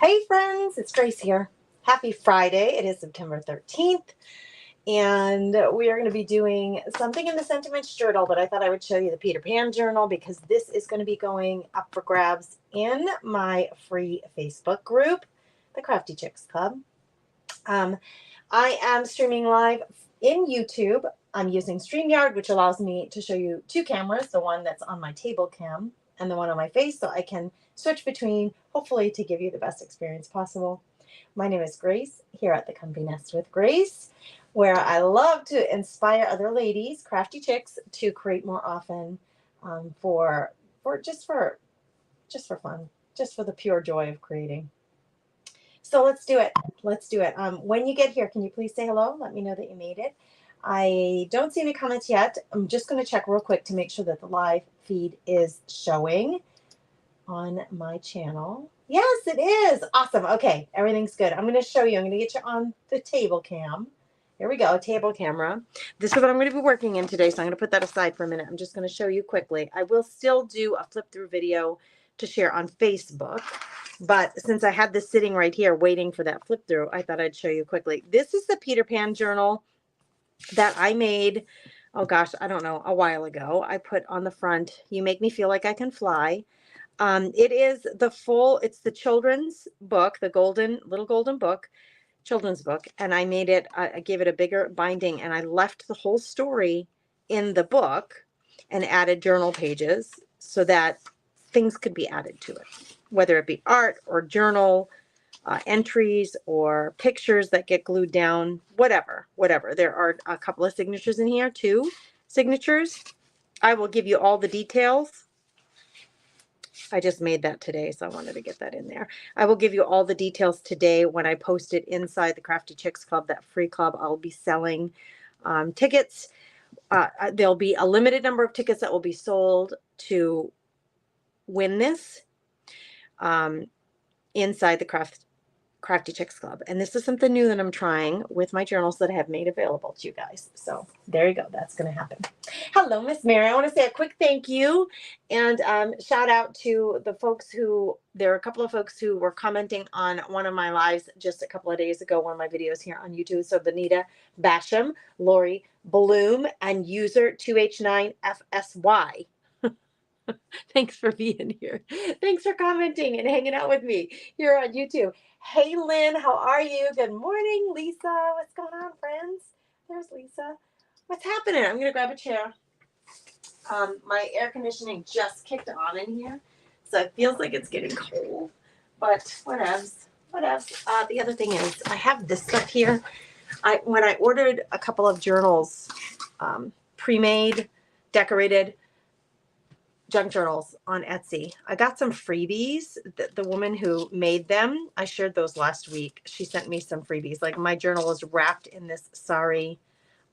Hey friends, it's Grace here. Happy Friday. It is September 13th, and we are going to be doing something in the Sentiments Journal, but I thought I would show you the Peter Pan Journal because this is going to be going up for grabs in my free Facebook group, the Crafty Chicks Club. I am streaming live in YouTube. I'm using StreamYard, which allows me to show you two cameras, the one that's on my table cam and the one on my face, so I can switch between, hopefully to give you the best experience possible. My name is Grace, here at the Comfy Nest with Grace, where I love to inspire other ladies, crafty chicks, to create more often for just for fun, just for the pure joy of creating. So let's do it. Let's do it. When you get here, can you please say hello? Let me know that you made it. I don't see any comments yet. I'm just going to check real quick to make sure that the live feed is showing on my channel. Yes, it is. Awesome. Okay, everything's good. I'm going to show you. I'm going to get you on the table cam. Here we go, table camera. This is what I'm going to be working in today, so I'm going to put that aside for a minute. I'm just going to show you quickly. I will still do a flip through video to share on Facebook, but since I had this sitting right here waiting for that flip through, I thought I'd show you quickly. This is the Peter Pan journal that I made, oh gosh, I don't know, a while ago. I put on the front, "You make me feel like I can fly." It is it's the children's book, the little golden book, children's book. And I made it, I gave it a bigger binding, and I left the whole story in the book and added journal pages so that things could be added to it, whether it be art or journal entries or pictures that get glued down, whatever. There are a couple of signatures in here, 2 signatures. I will give you all the details. I just made that today, so I wanted to get that in there. I will give you all the details today when I post it inside the Crafty Chicks Club, that free club. I'll be selling tickets. There'll be a limited number of tickets that will be sold to win this inside the Crafty Chicks Club. And this is something new that I'm trying with my journals that I have made available to you guys. So there you go. That's going to happen. Hello, Miss Mary. I want to say a quick thank you and shout out to the folks there are a couple of folks who were commenting on one of my lives just a couple of days ago, one of my videos here on YouTube. So Benita Basham, Lori Bloom, and user 2H9FSY. Thanks for being here. Thanks for commenting and hanging out with me here on YouTube. Hey, Lynn, how are you? Good morning, Lisa. What's going on, friends? There's Lisa. What's happening? I'm going to grab a chair. My air conditioning just kicked on in here, so it feels like it's getting cold, but whatevs. The other thing is I have this stuff here. When I ordered a couple of journals, pre-made, decorated, junk journals on Etsy, I got some freebies. The woman who made them, I shared those last week. She sent me some freebies. Like, my journal is wrapped in this sari,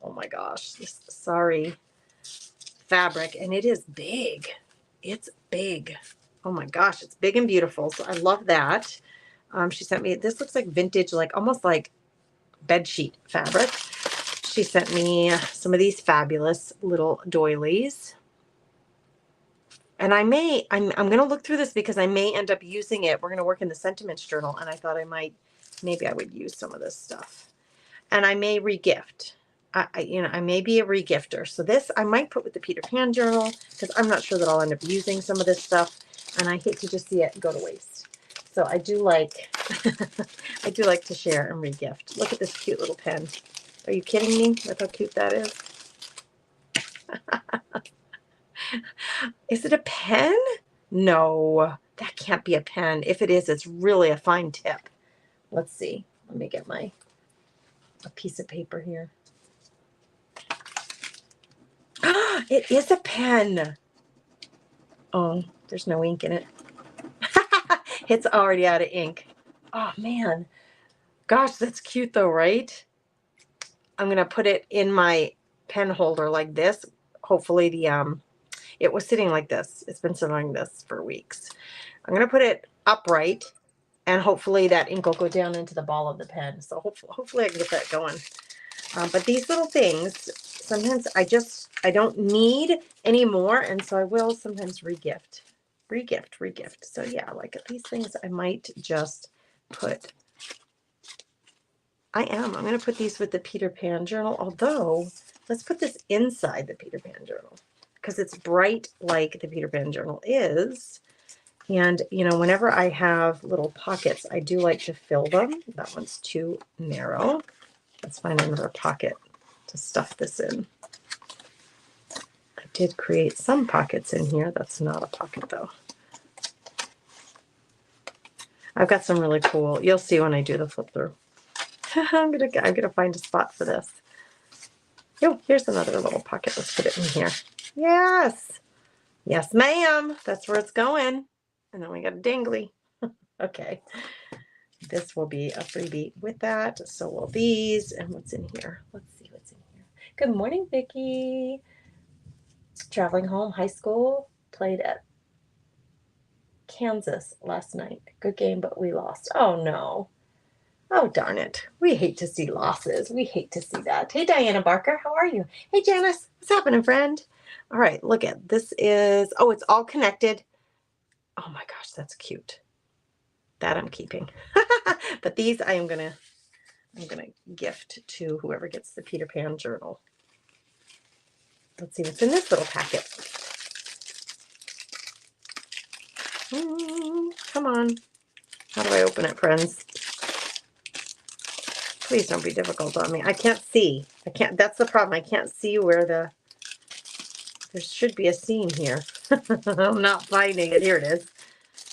oh my gosh, this sari fabric, and it is big. It's big. Oh my gosh, it's big and beautiful. So I love that. She sent me, this looks like vintage, like almost like bed sheet fabric. She sent me some of these fabulous little doilies. And I'm going to look through this because I may end up using it. We're going to work in the Sentiments Journal, and I thought maybe I would use some of this stuff. And I may regift. I may be a regifter. So this I might put with the Peter Pan Journal because I'm not sure that I'll end up using some of this stuff, and I hate to just see it go to waste. So I do like, I do like to share and regift. Look at this cute little pen. Are you kidding me with how cute that is? Is it a pen? No, that can't be a pen. If it is, it's really a fine tip. Let's see. Let me get a piece of paper here. It is a pen. Oh, there's no ink in it. It's already out of ink. Oh, man. Gosh, that's cute though, right? I'm going to put it in my pen holder like this. Hopefully it was sitting like this. It's been sitting like this for weeks. I'm going to put it upright, and hopefully that ink will go down into the ball of the pen. So hopefully I can get that going. But these little things, sometimes I don't need any more, and so I will sometimes regift. So yeah, like these things I might just put, I'm going to put these with the Peter Pan journal, although let's put this inside the Peter Pan journal because it's bright like the Peter Pan journal is. And, you know, whenever I have little pockets, I do like to fill them. That one's too narrow. Let's find another pocket to stuff this in. I did create some pockets in here. That's not a pocket, though. I've got some really cool, you'll see when I do the flip through. I'm gonna find a spot for this. Oh, here's another little pocket. Let's put it in here. Yes. Yes, ma'am. That's where it's going. And then we got a dingly. Okay. This will be a freebie with that. So will these. And what's in here? Let's see what's in here. Good morning, Vicki. Traveling home, high school. Played at Kansas last night. Good game, but we lost. Oh, no. Oh, darn it. We hate to see losses. We hate to see that. Hey, Diana Barker. How are you? Hey, Janice. What's happening, friend? All right. Look at this is, oh, it's all connected. Oh, my gosh. That's cute. That I'm keeping. But these I'm going to gift to whoever gets the Peter Pan journal. Let's see what's in this little packet. Come on. How do I open it, friends? Please don't be difficult on me. I can't see. That's the problem. I can't see where there should be a seam here. I'm not finding it. Here it is.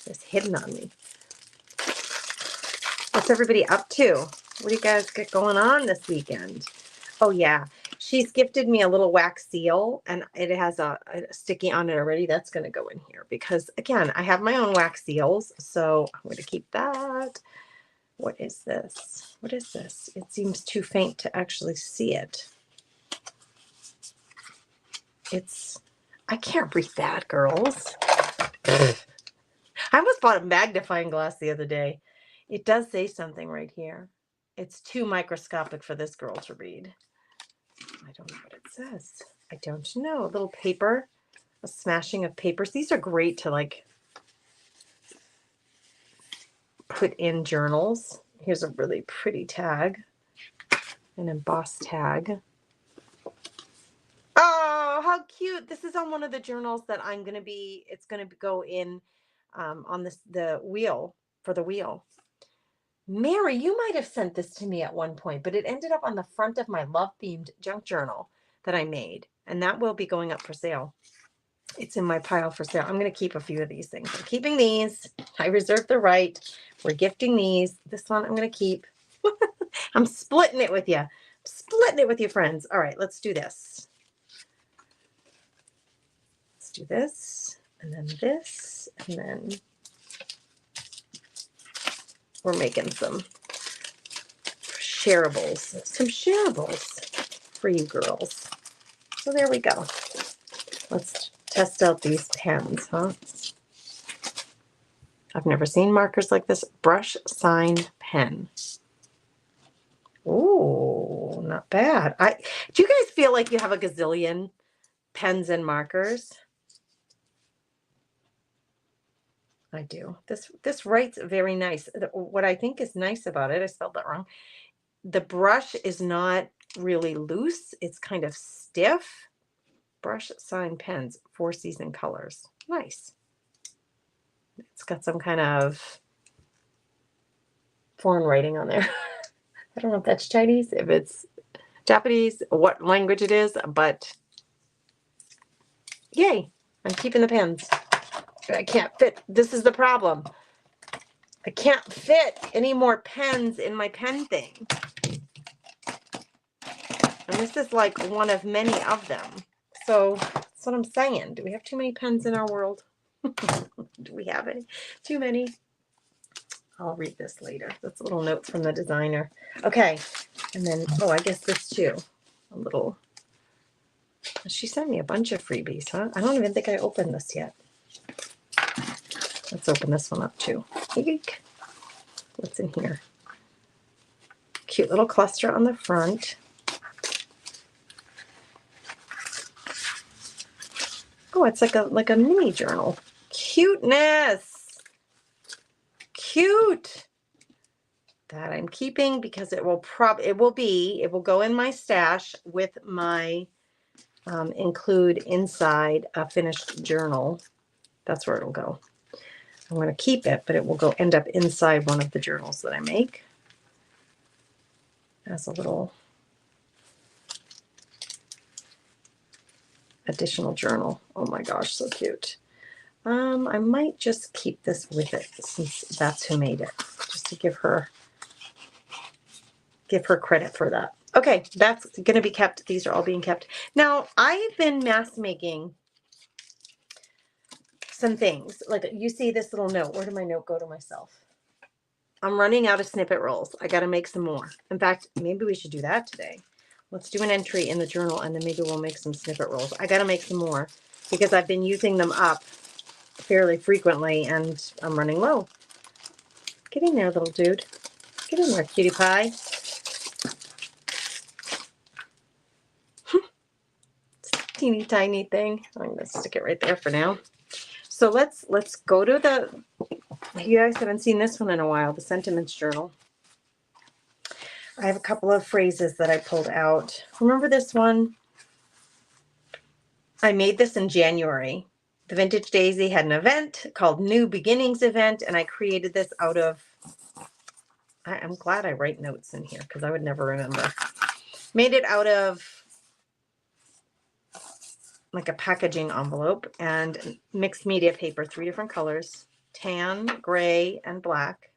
It's hidden on me. What's everybody up to? What do you guys get going on this weekend? Oh, yeah. She's gifted me a little wax seal, and it has a sticky on it already. That's going to go in here because, again, I have my own wax seals, so I'm going to keep that. What is this? What is this? It seems too faint to actually see it. I can't read that, girls. I almost bought a magnifying glass the other day. It does say something right here. It's too microscopic for this girl to read. I don't know what it says. I don't know. A little paper, a smashing of papers. These are great to like put in journals. Here's a really pretty tag, an embossed tag. Oh, how cute. This is on one of the journals that it's going to go in on the wheel, for the wheel. Mary, you might have sent this to me at one point, but it ended up on the front of my love-themed junk journal that I made, and that will be going up for sale. It's in my pile for sale. I'm going to keep a few of these things. I'm keeping these. I reserve the right. We're gifting these. This one I'm going to keep. I'm splitting it with you. Splitting it with you, friends. All right, let's do this. Let's do this, and then this, and then we're making some shareables. Some shareables for you girls. So there we go. Let's test out these pens, huh? I've never seen markers like this. Brush sign pen. Ooh, not bad. Do you guys feel like you have a gazillion pens and markers? I do. This writes very nice. What I think is nice about it, I spelled that wrong. The brush is not really loose. It's kind of stiff. Brush sign pens, 4 season colors. Nice. It's got some kind of foreign writing on there. I don't know if that's Chinese, if it's Japanese, what language it is, but yay, I'm keeping the pens. I can't fit. This is the problem. I can't fit any more pens in my pen thing. And this is like one of many of them. So that's what I'm saying. Do we have too many pens in our world? Do we have any? Too many? I'll read this later. That's a little note from the designer. Okay. And then, oh, I guess this too. A little. She sent me a bunch of freebies, huh? I don't even think I opened this yet. Let's open this one up too. Eek. What's in here? Cute little cluster on the front. Oh, it's like a mini journal. Cuteness. Cute. that I'm keeping because it will go in my stash with my include inside a finished journal. That's where it'll go. I'm going to keep it, but it will end up inside one of the journals that I make as a little additional journal. Oh my gosh, so cute. I might just keep this with it since that's who made it, just to give her credit for that. Okay, that's going to be kept. These are all being kept. Now, I've been mass making some things. Like you see this little note. Where did my note go to myself? I'm running out of snippet rolls. I got to make some more. In fact, maybe we should do that today. Let's do an entry in the journal and then maybe we'll make some snippet rolls. I got to make some more because I've been using them up fairly frequently and I'm running low. Get in there, little dude. Get in there, cutie pie. Teeny tiny thing. I'm going to stick it right there for now. So let's go to the, you guys haven't seen this one in a while, the sentiments journal. I have a couple of phrases that I pulled out. Remember this one? I made this in January. The Vintage Daisy had an event called New Beginnings Event, and I created this out of, I'm glad I write notes in here because I would never remember. Made it out of like a packaging envelope and mixed media paper, 3 different colors, tan, gray, and black.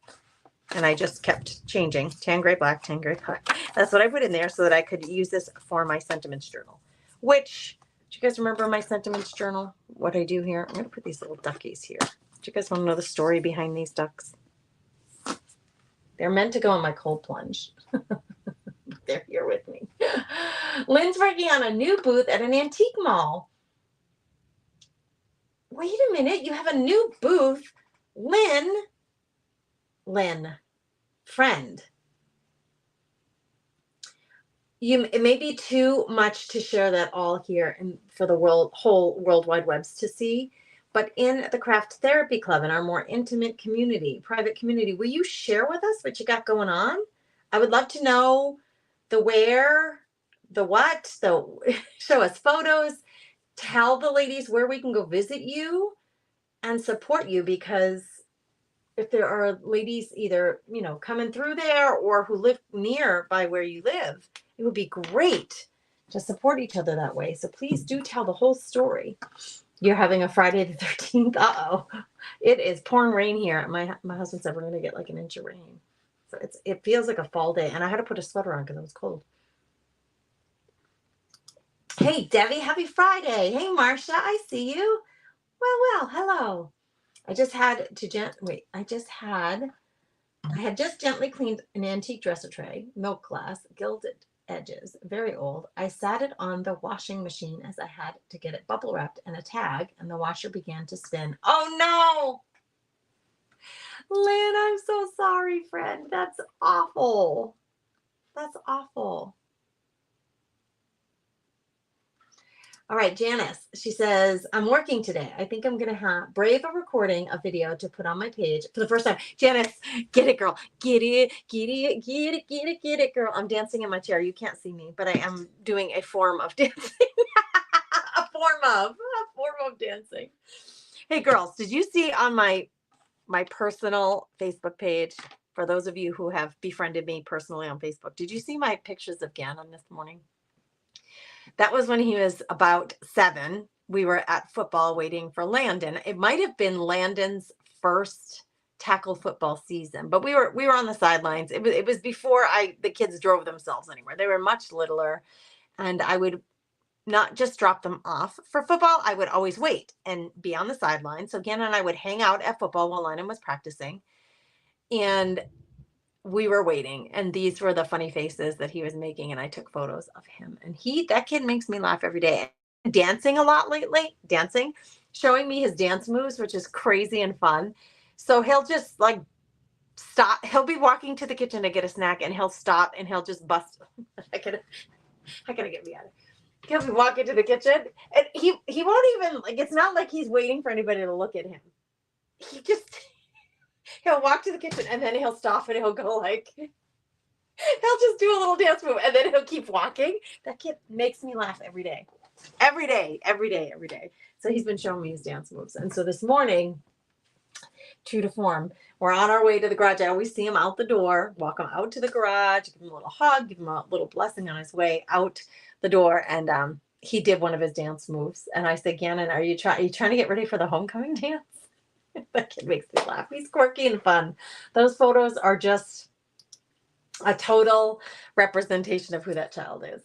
And I just kept changing, tan, gray, black, tan, gray, black. That's what I put in there so that I could use this for my sentiments journal. Which, do you guys remember my sentiments journal? What I do here? I'm going to put these little duckies here. Do you guys want to know the story behind these ducks? They're meant to go in my cold plunge. They're here with me. Lynn's working on a new booth at an antique mall. Wait a minute, you have a new booth? Lynn, friend. It may be too much to share that all here and for the whole World Wide Webs to see, but in the Craft Therapy Club, in our more intimate community, private community, will you share with us what you got going on? I would love to know the where, the what, show us photos, tell the ladies where we can go visit you and support you, because if there are ladies either, coming through there or who live near by where you live, it would be great to support each other that way. So please do tell the whole story. You're having a Friday the 13th. Uh-oh. It is pouring rain here. My husband said we're going to get like an inch of rain. So it feels like a fall day. And I had to put a sweater on because it was cold. Hey, Debbie, happy Friday. Hey, Marcia, I see you. Well, hello. I had just gently cleaned an antique dresser tray, milk glass, gilded edges, very old. I sat it on the washing machine as I had to get it bubble wrapped and a tag, and the washer began to spin. Oh no! Lynn, I'm so sorry, friend. That's awful. That's awful. All right, Janice, she says, I'm working today. I think I'm going to brave a recording a video to put on my page for the first time. Janice, get it, girl. Get it, get it, get it, get it, get it, girl. I'm dancing in my chair. You can't see me, but I am doing a form of dancing. a form of dancing. Hey, girls, did you see on my personal Facebook page, for those of you who have befriended me personally on Facebook, did you see my pictures of Gannon this morning? That was when he was about 7. We were at football waiting for Landon. It might have been Landon's first tackle football season, but we were on the sidelines. It was before the kids drove themselves anywhere. They were much littler, and I would not just drop them off for football. I would always wait and be on the sidelines. So Gannon and I would hang out at football while Landon was practicing, and we were waiting, and these were the funny faces that he was making, and I took photos of him. And that kid makes me laugh every day. Dancing a lot lately, showing me his dance moves, which is crazy and fun. So he'll just like stop. He'll be walking to the kitchen to get a snack, and he'll stop and he'll just bust. How can I get me out of it? He'll be walking to the kitchen, and he won't even, like, it's not like he's waiting for anybody to look at him. He'll walk to the kitchen and then he'll stop and he'll go like, he'll just do a little dance move and then he'll keep walking. That kid makes me laugh every day. Every day, every day, every day. So he's been showing me his dance moves. And so this morning, true to form, we're on our way to the garage. I always see him out the door, walk him out to the garage, give him a little hug, give him a little blessing on his way out the door. And he did one of his dance moves. And I said, Gannon, are you trying to get ready for the homecoming dance? That kid makes me laugh. He's quirky and fun. Those photos are just a total representation of who that child is.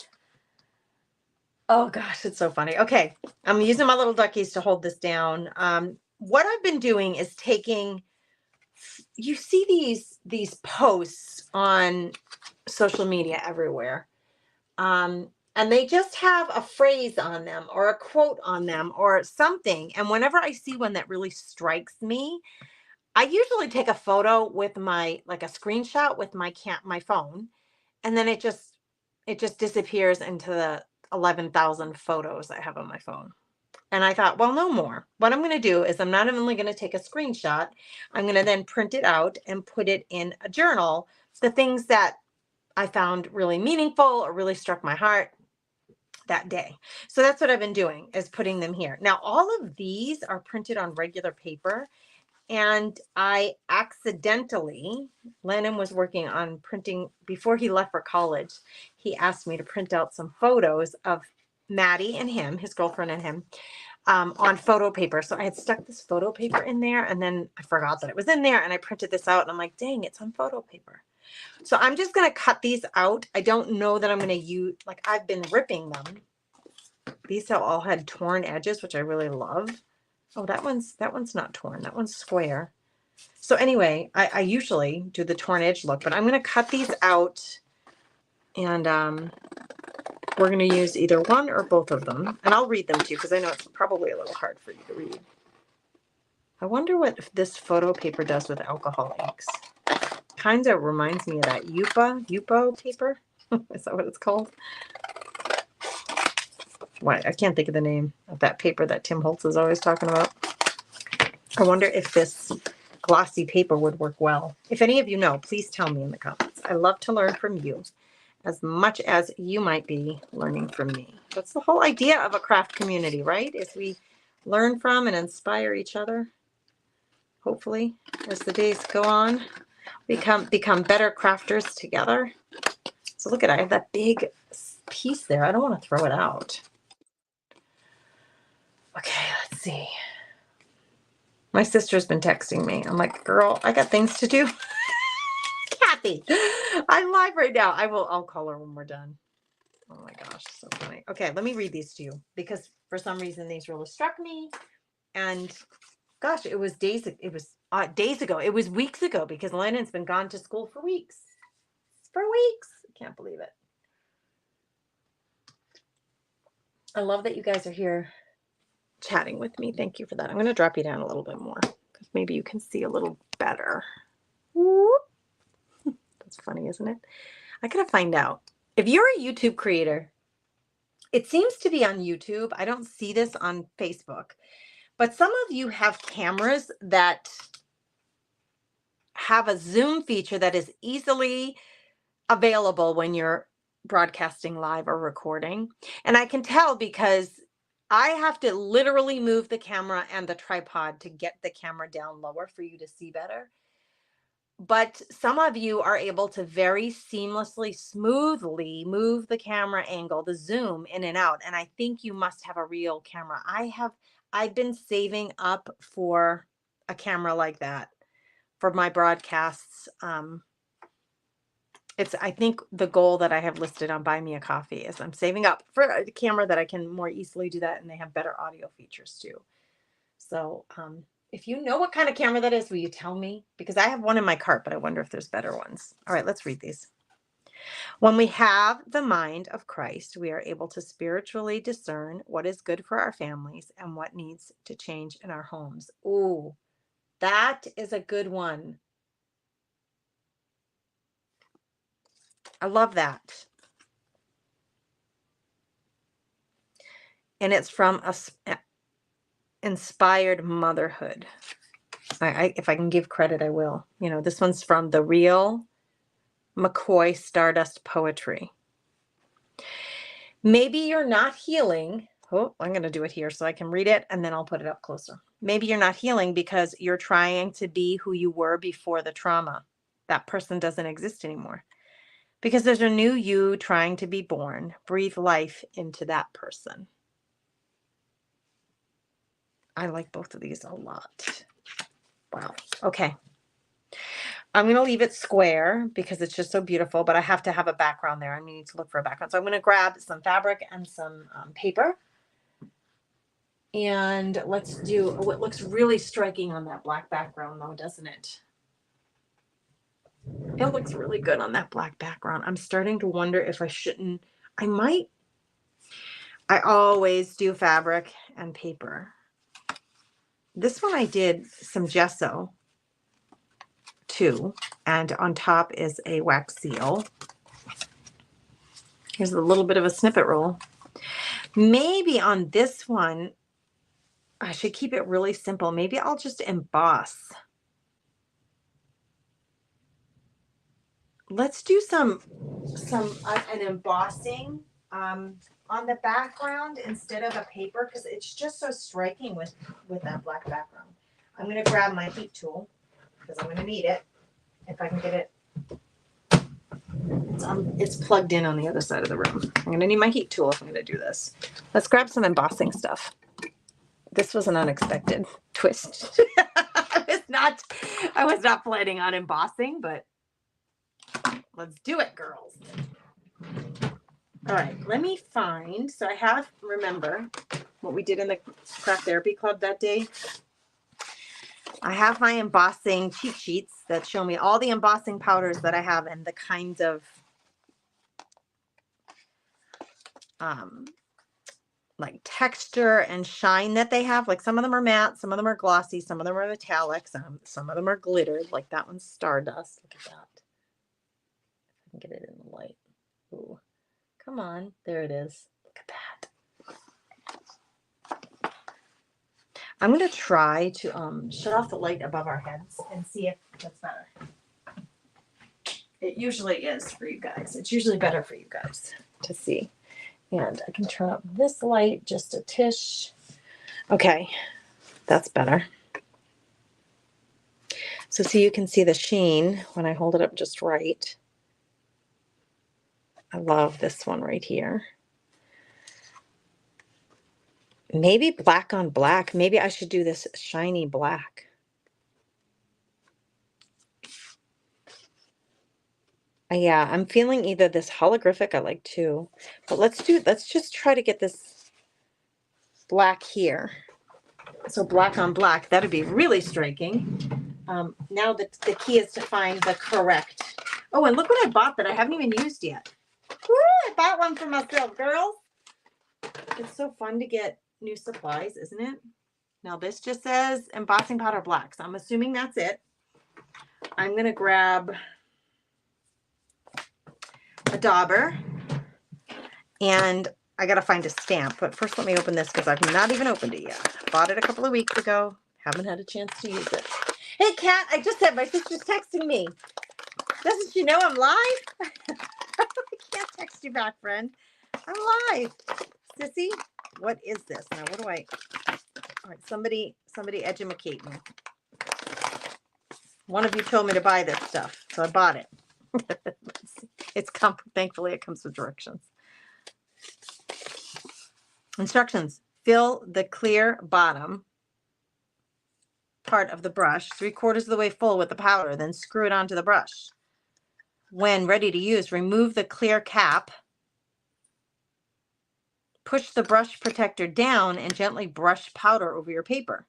Oh gosh, it's so funny. Okay, I'm using my little duckies to hold this down. What I've been doing is taking, you see these posts on social media everywhere. And they just have a phrase on them or a quote on them or something. And whenever I see one that really strikes me, I usually take a photo with like a screenshot with my phone, and then it just disappears into the 11,000 photos I have on my phone. And I thought, well, no more. What I'm going to do is I'm not only going to take a screenshot, I'm going to then print it out and put it in a journal, the things that I found really meaningful or really struck my heart that day. So that's what I've been doing, is putting them here. Now, all of these are printed on regular paper. And I accidentally, Lennon was working on printing, before he left for college, he asked me to print out some photos of Maddie and him, his girlfriend and him, on photo paper. So I had stuck this photo paper in there, and then I forgot that it was in there, and I printed this out, and I'm like, dang, it's on photo paper. So I'm just going to cut these out. I don't know that I'm going to use, like, I've been ripping them. These have all had torn edges, which I really love. Oh, that one's not torn. That one's square. So anyway, I usually do the torn edge look, but I'm going to cut these out, and we're going to use either one or both of them. And I'll read them to you because I know it's probably a little hard for you to read. I wonder what this photo paper does with alcohol inks. Kind of reminds me of that Yupo paper. Is that what it's called? Why, I can't think of the name of that paper that Tim Holtz is always talking about. I wonder if this glossy paper would work well. If any of you know, please tell me in the comments. I love to learn from you as much as you might be learning from me. That's the whole idea of a craft community, right? Is we learn from and inspire each other. Hopefully, as the days go on, become better crafters together. So look at it. I have that big piece there. I don't want to throw it out. Okay, let's see. My sister's been texting me. I'm like, girl, I got things to do. Kathy, I'm live right now. I'll call her when we're done. Oh my gosh, so funny. Okay, let me read these to you because for some reason these really struck me. And gosh, it was days ago. It was weeks ago because Lennon's been gone to school for weeks. I can't believe it. I love that you guys are here chatting with me. Thank you for that. I'm going to drop you down a little bit more because maybe you can see a little better. Whoop. That's funny, isn't it? I gotta find out. If you're a YouTube creator, it seems to be on YouTube. I don't see this on Facebook, but some of you have cameras that have a zoom feature that is easily available when you're broadcasting live or recording. And I can tell because I have to literally move the camera and the tripod to get the camera down lower for you to see better. But some of you are able to very seamlessly, smoothly move the camera angle, the zoom in and out. And I think you must have a real camera. I've been saving up for a camera like that for my broadcasts. I think the goal that I have listed on Buy Me a Coffee is I'm saving up for a camera that I can more easily do that. And they have better audio features too. So, if you know what kind of camera that is, will you tell me? Because I have one in my cart, but I wonder if there's better ones. All right, let's read these. When we have the mind of Christ, we are able to spiritually discern what is good for our families and what needs to change in our homes. Ooh, that is a good one. I love that. And it's from Inspired Motherhood. If I can give credit, I will. You know, this one's from The Real McCoy Stardust Poetry. Maybe you're not healing. Oh, I'm going to do it here so I can read it, and then I'll put it up closer. Maybe you're not healing because you're trying to be who you were before the trauma. That person doesn't exist anymore. Because there's a new you trying to be born. Breathe life into that person. I like both of these a lot. Wow. Okay. I'm going to leave it square because it's just so beautiful, but I have to have a background there. I need to look for a background. So I'm going to grab some fabric and some paper. And let's do what looks really striking on that black background, though, doesn't it? It looks really good on that black background. I'm starting to wonder if I shouldn't. I always do fabric and paper. This one I did some gesso too, and on top is a wax seal. Here's a little bit of a snippet roll. Maybe on this one, I should keep it really simple. Maybe I'll just emboss. Let's do an embossing on the background instead of a paper because it's just so striking with that black background. I'm going to grab my heat tool because I'm going to need it if I can get it. It's plugged in on the other side of the room. I'm going to need my heat tool if I'm going to do this. Let's grab some embossing stuff. This was an unexpected twist. I was not planning on embossing, but let's do it, girls. All right, let me find. So I have, remember what we did in the craft therapy club that day? I have my embossing cheat sheets that show me all the embossing powders that I have and the kinds of like texture and shine that they have. Like some of them are matte, some of them are glossy, some of them are metallic, some of them are glittered. Like that one's Stardust. Look at that. If I can get it in the light. Ooh, come on. There it is. Look at that. I'm going to try to shut off the light above our heads and see if that's better. It usually is for you guys. It's usually better for you guys to see. And I can turn up this light just a tish. Okay, that's better. So you can see the sheen when I hold it up just right. I love this one right here. Maybe black on black. Maybe I should do this shiny black. Yeah, I'm feeling either this holographic I like too, but let's just try to get this black here. So black on black, that'd be really striking. Now the key is to find the correct. Oh, and look what I bought that I haven't even used yet. Woo, I bought one for myself, girls. It's so fun to get new supplies, isn't it? Now this just says embossing powder black, so I'm assuming that's it. I'm going to grab a dauber, and I got to find a stamp. But first let me open this because I've not even opened it yet. Bought it a couple of weeks ago. Haven't had a chance to use it. Hey, Kat, I just said my sister's texting me. Doesn't she know I'm live? I can't text you back, friend. I'm live. Sissy, what is this? Now, what do I... All right, somebody educate me. One of you told me to buy this stuff, so I bought it. Thankfully, it comes with directions. Instructions. Fill the clear bottom part of the brush 3/4 of the way full with the powder, then screw it onto the brush. When ready to use, remove the clear cap. Push the brush protector down and gently brush powder over your paper.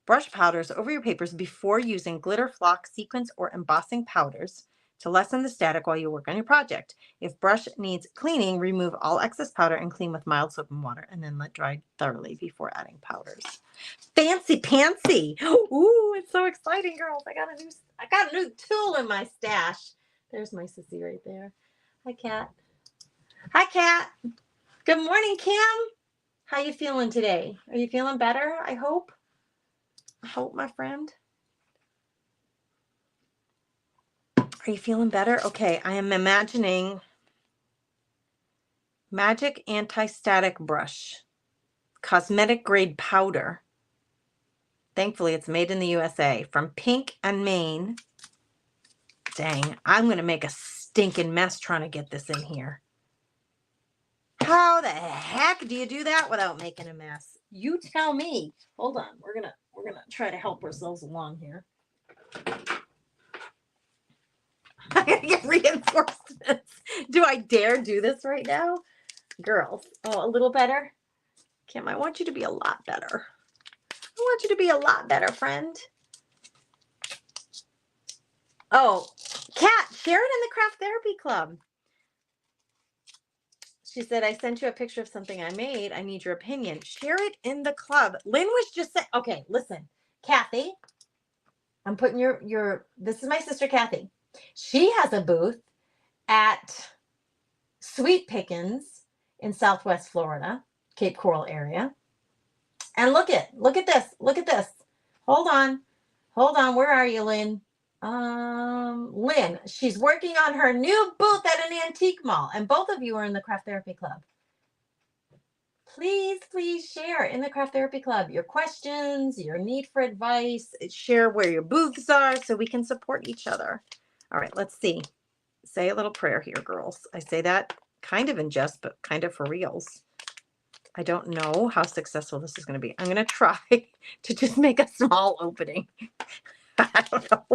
Brush powders over your papers before using glitter, flock, sequins, or embossing powders to lessen the static while you work on your project. If brush needs cleaning, remove all excess powder and clean with mild soap and water, and then let dry thoroughly before adding powders. Fancy pantsy. Ooh, it's so exciting, girls. I got a new tool in my stash. There's my sissy right there. Hi, Kat. Hi, Kat. Good morning, Kim. How you feeling today? Are you feeling better, I hope? I hope, my friend. Are you feeling better? Okay, I am imagining Magic Anti-Static Brush, cosmetic grade powder. Thankfully, it's made in the USA from Pink and Maine. Dang, I'm going to make a stinking mess trying to get this in here. How the heck do you do that without making a mess? You tell me. Hold on. We're gonna try to help ourselves along here. I gotta get reinforcements. Do I dare do this right now? Girls. Oh, a little better? Kim, I want you to be a lot better. I want you to be a lot better, friend. Oh, Kat, share it in the Craft Therapy Club. She said, I sent you a picture of something I made. I need your opinion. Share it in the club. Lynn was just saying, okay, listen, Kathy, I'm putting this is my sister, Kathy. She has a booth at Sweet Pickens in Southwest Florida, Cape Coral area. And look at this. Look at this. Hold on. Where are you, Lynn? Lynn, she's working on her new booth at an antique mall, and both of you are in the Craft Therapy Club. Please share in the Craft Therapy Club your questions, your need for advice, share where your booths are so we can support each other. All right, let's see. Say a little prayer here, girls. I say that kind of in jest, but kind of for reals. I don't know how successful this is going to be. I'm going to try to just make a small opening. I don't know.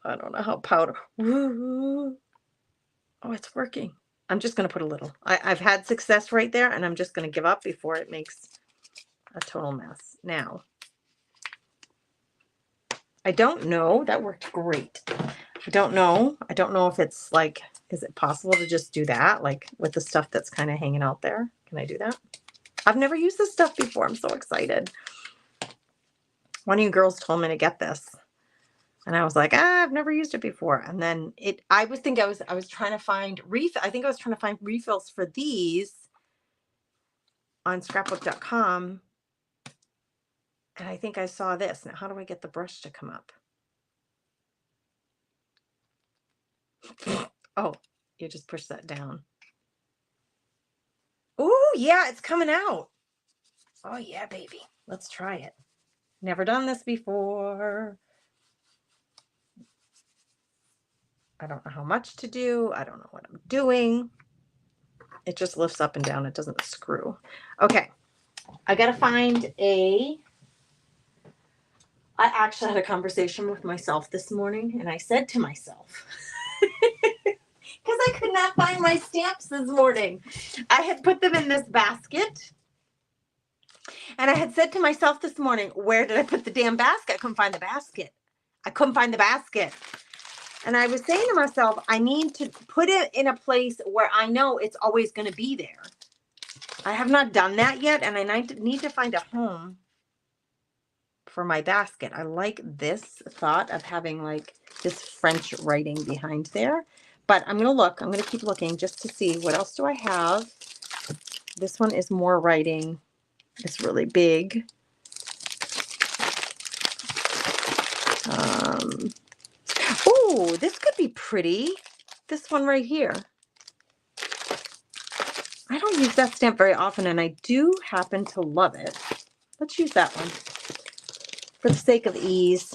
I don't know how powder. Oh, it's working. I'm just going to put a little. I've had success right there, and I'm just going to give up before it makes a total mess. Now, I don't know. That worked great. I don't know if it's like, is it possible to just do that, like with the stuff that's kind of hanging out there? Can I do that? I've never used this stuff before. I'm so excited. One of you girls told me to get this. And I was like, I've never used it before. And then I was trying to find refills for these on scrapbook.com. And I think I saw this. Now, how do I get the brush to come up? Oh, you just push that down. Oh, yeah, it's coming out. Oh, yeah, baby. Let's try it. Never done this before. I don't know how much to do. I don't know what I'm doing. It just lifts up and down. It doesn't screw. Okay. I got to find I actually had a conversation with myself this morning, and I said to myself, because I could not find my stamps this morning. I had put them in this basket, and I had said to myself this morning, where did I put the damn basket? I couldn't find the basket. And I was saying to myself, I need to put it in a place where I know it's always going to be there. I have not done that yet, and I need to find a home for my basket. I like this thought of having like this French writing behind there, but I'm going to keep looking just to see what else do I have. This one is more writing. It's really big. Oh, this could be pretty. This one right here. I don't use that stamp very often, and I do happen to love it. Let's use that one for the sake of ease.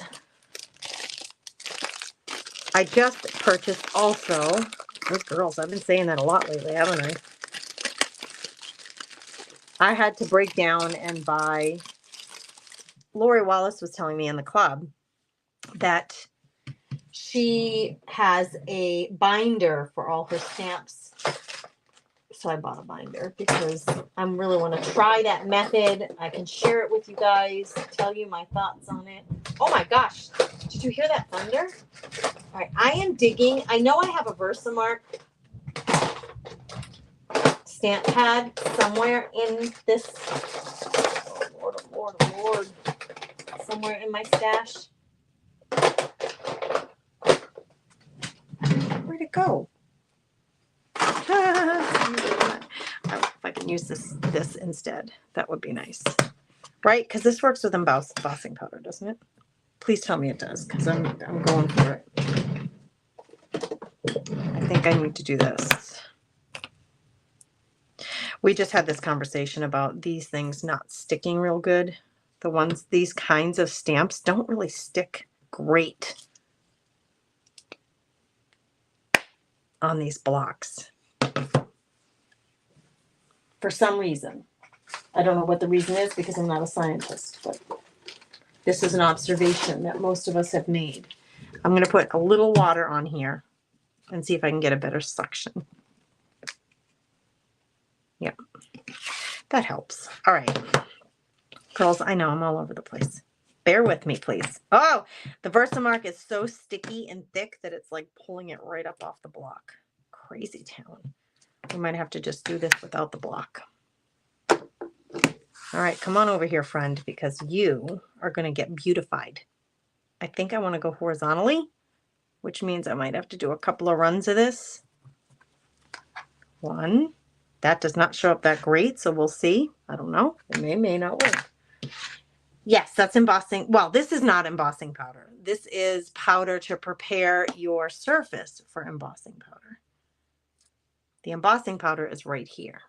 I just purchased also, those girls, I've been saying that a lot lately, haven't I? I had to break down and buy, Lori Wallace was telling me in the club that she has a binder for all her stamps. So I bought a binder because I really want to try that method. I can share it with you guys, tell you my thoughts on it. Oh my gosh, did you hear that thunder? All right, I am digging. I know I have a Versamark stamp pad somewhere in this. Oh Lord. Somewhere in my stash. Where'd it go? If I can use this instead, that would be nice. Right? Because this works with embossing powder, doesn't it? Please tell me it does, because I'm going for it. think I need to do this. We just had this conversation about these things not sticking real good. These kinds of stamps don't really stick great on these blocks. For some reason. I don't know what the reason is because I'm not a scientist, but this is an observation that most of us have made. I'm going to put a little water on here and see if I can get a better suction. Yeah, that helps. All right. Girls, I know I'm all over the place. Bear with me, please. Oh, the Versamark is so sticky and thick that it's like pulling it right up off the block. Crazy town. We might have to just do this without the block. All right, come on over here, friend, because you are going to get beautified. I think I want to go horizontally, which means I might have to do a couple of runs of this. One. That does not show up that great, so we'll see. I don't know. It may not work. Yes, that's embossing. Well, this is not embossing powder. This is powder to prepare your surface for embossing powder. The embossing powder is right here.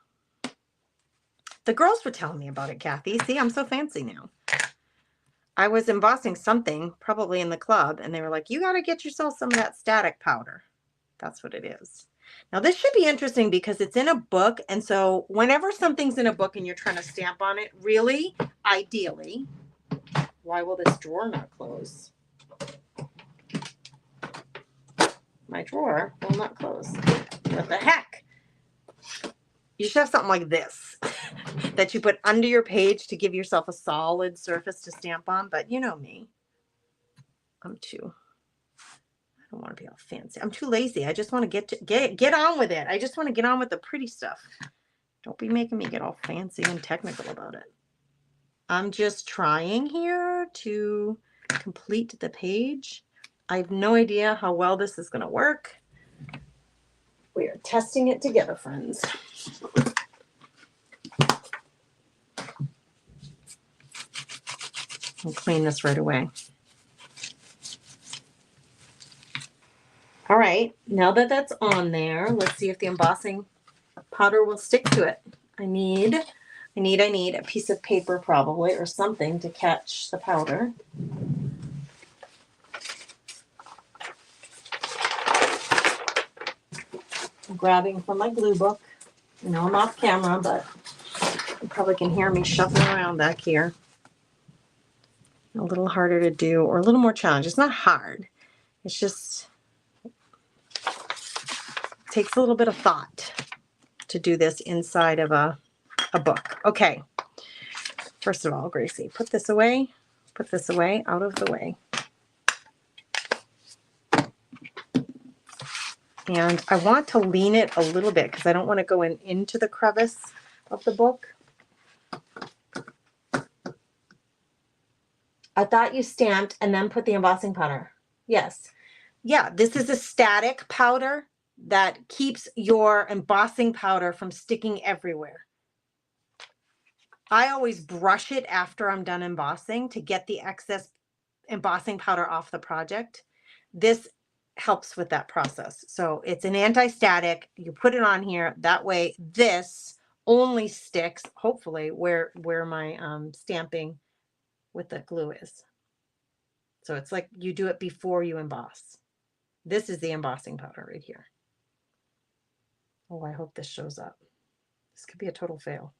The girls were telling me about it, Kathy. See, I'm so fancy now. I was embossing something, probably in the club, and they were like, you got to get yourself some of that static powder. That's what it is. Now, this should be interesting because it's in a book, and so whenever something's in a book and you're trying to stamp on it, really, ideally, why will this drawer not close? My drawer will not close. What the heck? You should have something like this that you put under your page to give yourself a solid surface to stamp on. But you know me. I don't want to be all fancy. I'm too lazy. I just want to get on with it. I just want to get on with the pretty stuff. Don't be making me get all fancy and technical about it. I'm just trying here to complete the page. I have no idea how well this is going to work. We are testing it together, friends. I'll clean this right away. All right, now that that's on there, let's see if the embossing powder will stick to it. I need a piece of paper probably or something to catch the powder. I'm grabbing from my glue book. I know I'm off camera, but you probably can hear me shuffling around back here. A little harder to do or a little more challenge. It's not hard. It's just takes a little bit of thought to do this inside of a book. Okay. First of all, Gracie, put this away, out of the way. And I want to lean it a little bit because I don't want to go into the crevice of the book. I thought you stamped and then put the embossing powder. Yes. Yeah, this is a static powder that keeps your embossing powder from sticking everywhere. I always brush it after I'm done embossing to get the excess embossing powder off the project. This helps with that process. So it's an anti-static. You put it on here. That way this only sticks, hopefully, where my stamping with the glue is. So it's like you do it before you emboss. This is the embossing powder right here. Oh, I hope this shows up. This could be a total fail.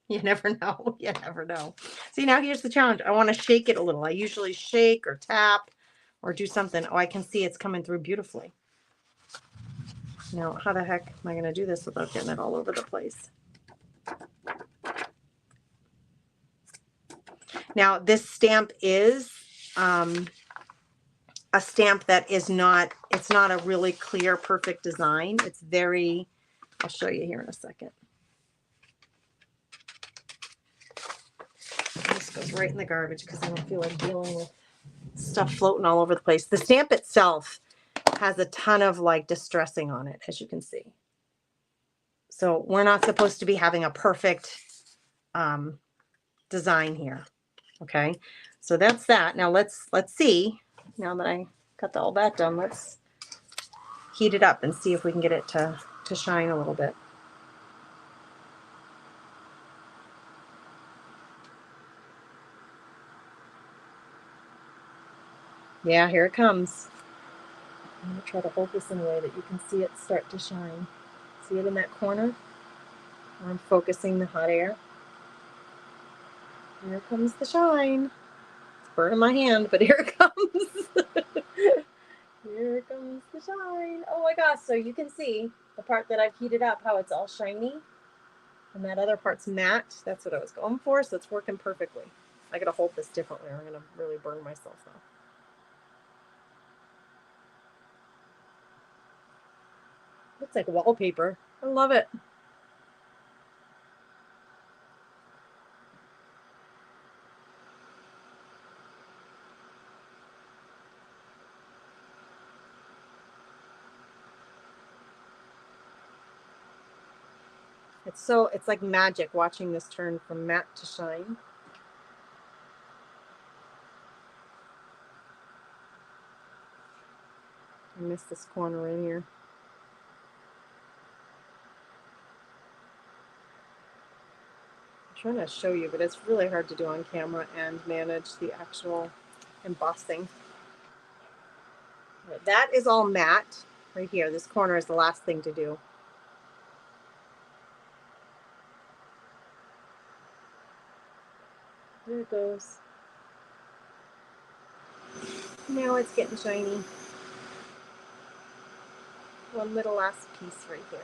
You never know. You never know. See, now here's the challenge. I want to shake it a little. I usually shake or tap or do something. Oh, I can see it's coming through beautifully. Now, how the heck am I going to do this without getting it all over the place? Now, this stamp is a stamp that is not, it's not a really clear, perfect design. It's very, I'll show you here in a second. This goes right in the garbage because I don't feel like dealing with stuff floating all over the place. The stamp itself has a ton of like distressing on it, as you can see. So we're not supposed to be having a perfect design here. Okay, so that's that. Now let's see. Now that I got all that done, let's heat it up and see if we can get it to shine a little bit. Yeah, here it comes. I'm going to try to hold this in a way that you can see it start to shine. See it in that corner? I'm focusing the hot air. Here comes the shine. It's burning my hand, but here it comes. Here comes the shine. Oh my gosh, so you can see the part that I've heated up, how it's all shiny. And that other part's matte. That's what I was going for, so it's working perfectly. I gotta hold this differently or I'm gonna really burn myself though. Looks like wallpaper. I love it. It's like magic watching this turn from matte to shine. I missed this corner in here. I'm trying to show you, but it's really hard to do on camera and manage the actual embossing. That is all matte right here. This corner is the last thing to do. There it goes. Now it's getting shiny. One little last piece right here.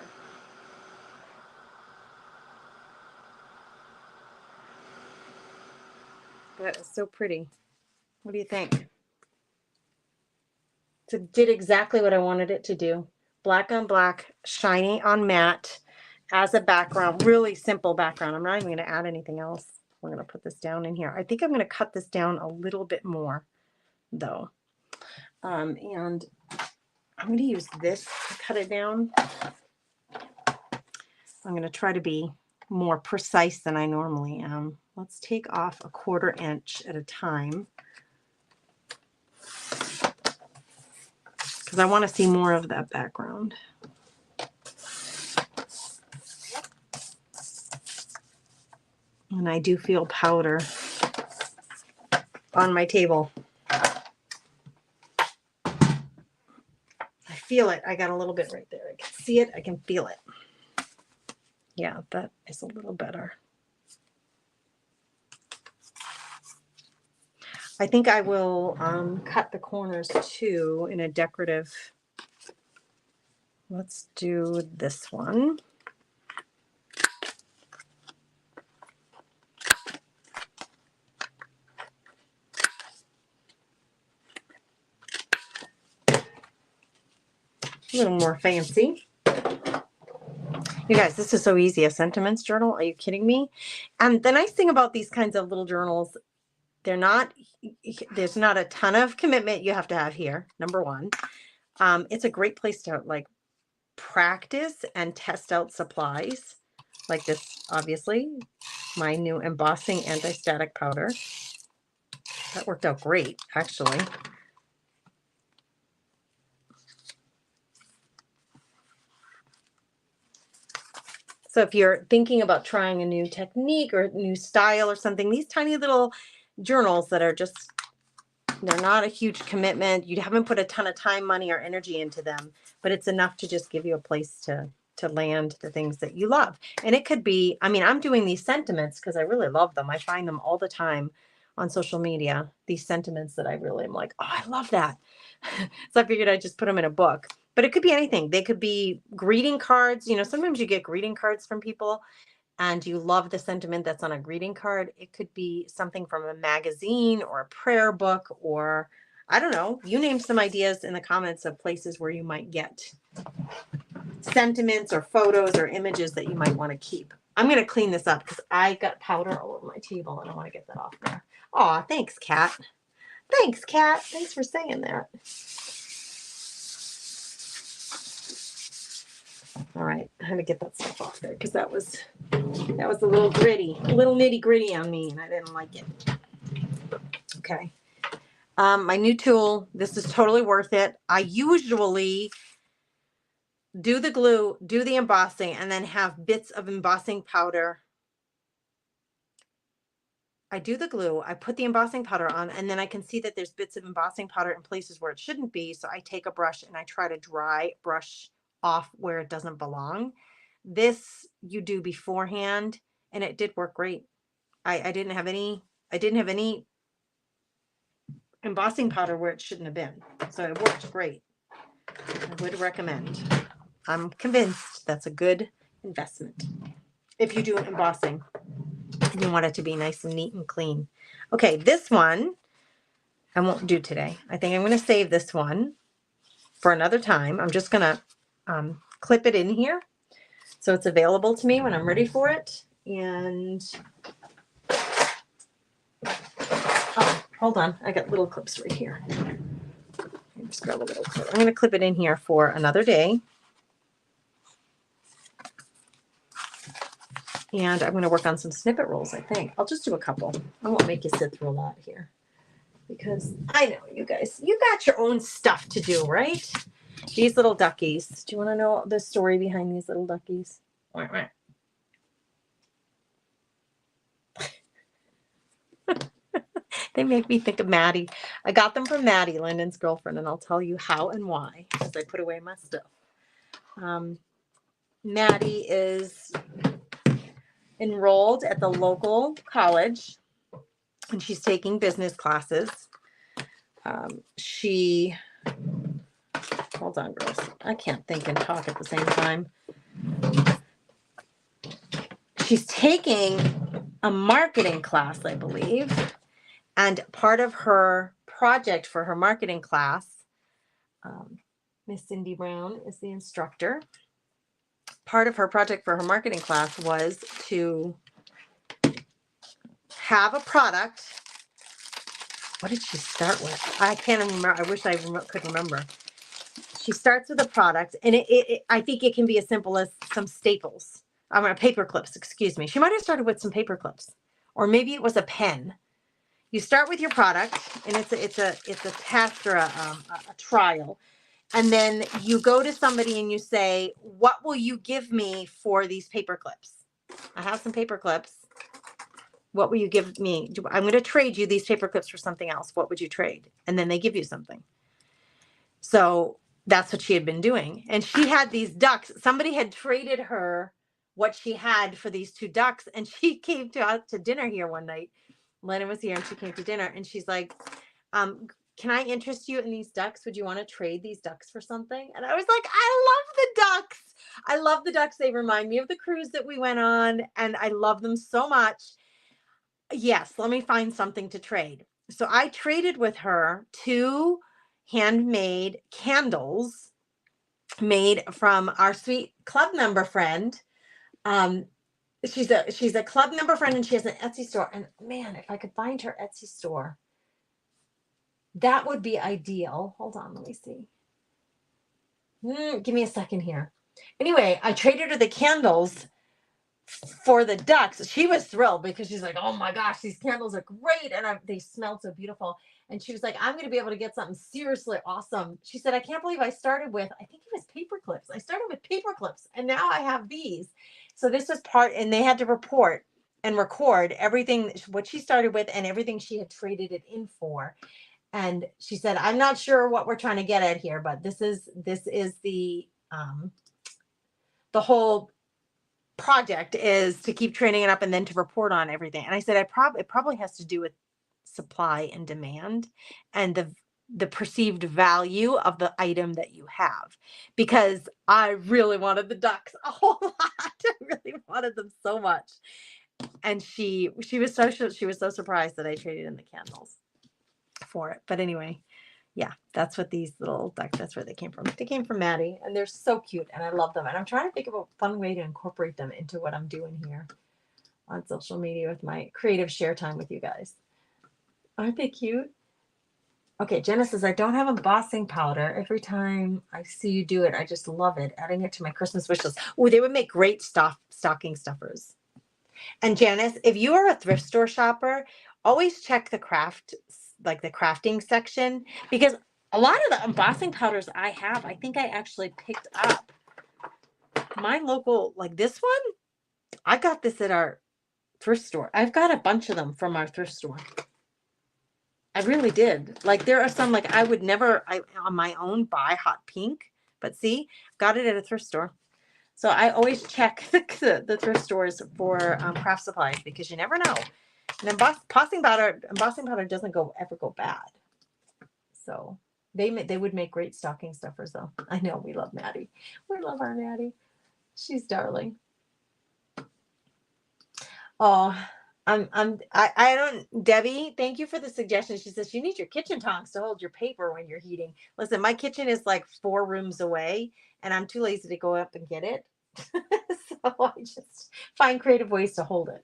That is so pretty. What do you think? It did exactly what I wanted it to do. Black on black, shiny on matte as a background. Really simple background. I'm not even going to add anything else. We're going to put this down in here. I think I'm going to cut this down a little bit more though. And I'm going to use this to cut it down. I'm going to try to be more precise than I normally am. Let's take off a 1/4 inch at a time, because I want to see more of that background. And I do feel powder on my table. I feel it. I got a little bit right there. I can see it. I can feel it. Yeah, that is a little better. I think I will cut the corners too in a decorative. Let's do this one. A little more fancy. You guys, this is so easy. A sentiments journal. Are you kidding me? And the nice thing about these kinds of little journals, there's not a ton of commitment you have to have here. Number one, it's a great place to like practice and test out supplies like this. Obviously, my new embossing anti-static powder. That worked out great, actually. So if you're thinking about trying a new technique or a new style or something, these tiny little journals that are just, they're not a huge commitment. You haven't put a ton of time, money, or energy into them, but it's enough to just give you a place to land the things that you love. And it could be, I mean, I'm doing these sentiments because I really love them. I find them all the time on social media, these sentiments that I really am like, oh, I love that. So I figured I'd just put them in a book. But it could be anything. They could be greeting cards. You know, sometimes you get greeting cards from people and you love the sentiment that's on a greeting card. It could be something from a magazine or a prayer book, or I don't know, you name some ideas in the comments of places where you might get sentiments or photos or images that you might want to keep. I'm going to clean this up because I got powder all over my table and I want to get that off there. Aw, thanks, Kat. Thanks, Kat. Thanks for saying that. All right, I had to get that stuff off there because that was a little gritty, a little nitty gritty on me, and I didn't like it. Okay, my new tool. This is totally worth it. I usually do the glue, do the embossing, and then have bits of embossing powder. I do the glue, I put the embossing powder on, and then I can see that there's bits of embossing powder in places where it shouldn't be. So I take a brush and I try to dry brush off where it doesn't belong. This you do beforehand, and it did work great. I didn't have any embossing powder where it shouldn't have been. So it worked great. I would recommend. I'm convinced that's a good investment if you do embossing and you want it to be nice and neat and clean. Okay, this one I won't do today. I think I'm going to save this one for another time. I'm just going to clip it in here so it's available to me when I'm ready for it. And oh, hold on, I got little clips right here. Just grab a little clip. I'm going to clip it in here for another day. And I'm going to work on some snippet rolls, I think. I'll just do a couple. I won't make you sit through a lot here because I know you guys, you got your own stuff to do, right? These little duckies. Do you want to know the story behind these little duckies? They make me think of Maddie. I got them from Maddie, Lyndon's girlfriend, and I'll tell you how and why as I put away my stuff. Maddie is enrolled at the local college, and she's taking business classes. Hold on, girls. I can't think and talk at the same time. She's taking a marketing class, I believe. And part of her project for her marketing class, Miss Cindy Brown is the instructor. Part of her project for her marketing class was to have a product. What did she start with? I can't remember. I wish I could remember. She starts with a product, and I think it can be as simple as some staples. Paper clips, excuse me. She might have started with some paper clips, or maybe it was a pen. You start with your product, and it's a test or a trial, and then you go to somebody and you say, "What will you give me for these paper clips? I have some paper clips. What will you give me? I'm going to trade you these paper clips for something else. What would you trade?" And then they give you something. So that's what she had been doing. And she had these ducks. Somebody had traded her what she had for these two ducks. And she came out to dinner here one night. Lennon was here and she came to dinner and she's like, can I interest you in these ducks? Would you want to trade these ducks for something? And I was like, I love the ducks. I love the ducks. They remind me of the cruise that we went on. And I love them so much. Yes, let me find something to trade. So I traded with her 2 handmade candles made from our sweet club member friend. She's a club member friend and she has an Etsy store. And man, if I could find her Etsy store, that would be ideal. Hold on, let me see. Give me a second here. Anyway, I traded her the candles for the ducks. She was thrilled because she's like, oh my gosh, these candles are great. And they smelled so beautiful. And she was like, I'm going to be able to get something seriously awesome. She said, I can't believe I started with, I think it was paper clips. I started with paper clips and now I have these. So this was part, and they had to report and record everything, what she started with and everything she had traded it in for. And she said, I'm not sure what we're trying to get at here, but this is the whole project is to keep training it up and then to report on everything. And I said, it probably has to do with supply and demand and the perceived value of the item that you have, because I really wanted the ducks a whole lot. I really wanted them so much. And she was so surprised that I traded in the candles for it. But anyway, yeah, that's what these little ducks, that's where they came from. They came from Maddie, and they're so cute, and I love them. And I'm trying to think of a fun way to incorporate them into what I'm doing here on social media with my creative share time with you guys. Aren't they cute? Okay, Jenna says, I don't have embossing powder. Every time I see you do it, I just love it. Adding it to my Christmas wish list. Oh, they would make great stocking stuffers. And Janice, if you are a thrift store shopper, always check the crafting section, because a lot of the embossing powders I have, I think I actually picked up my local, like this one, I got this at our thrift store. I've got a bunch of them from our thrift store. I really did. Like there are some, like I would never on my own buy hot pink, but see, got it at a thrift store. So I always check the thrift stores for craft supplies because you never know. And embossing powder doesn't ever go bad. So they would make great stocking stuffers though. I know we love Maddie. We love our Maddie. She's darling. Oh, I don't, Debbie, thank you for the suggestion. She says you need your kitchen tongs to hold your paper when you're heating. Listen, my kitchen is like 4 rooms away and I'm too lazy to go up and get it. So I just find creative ways to hold it.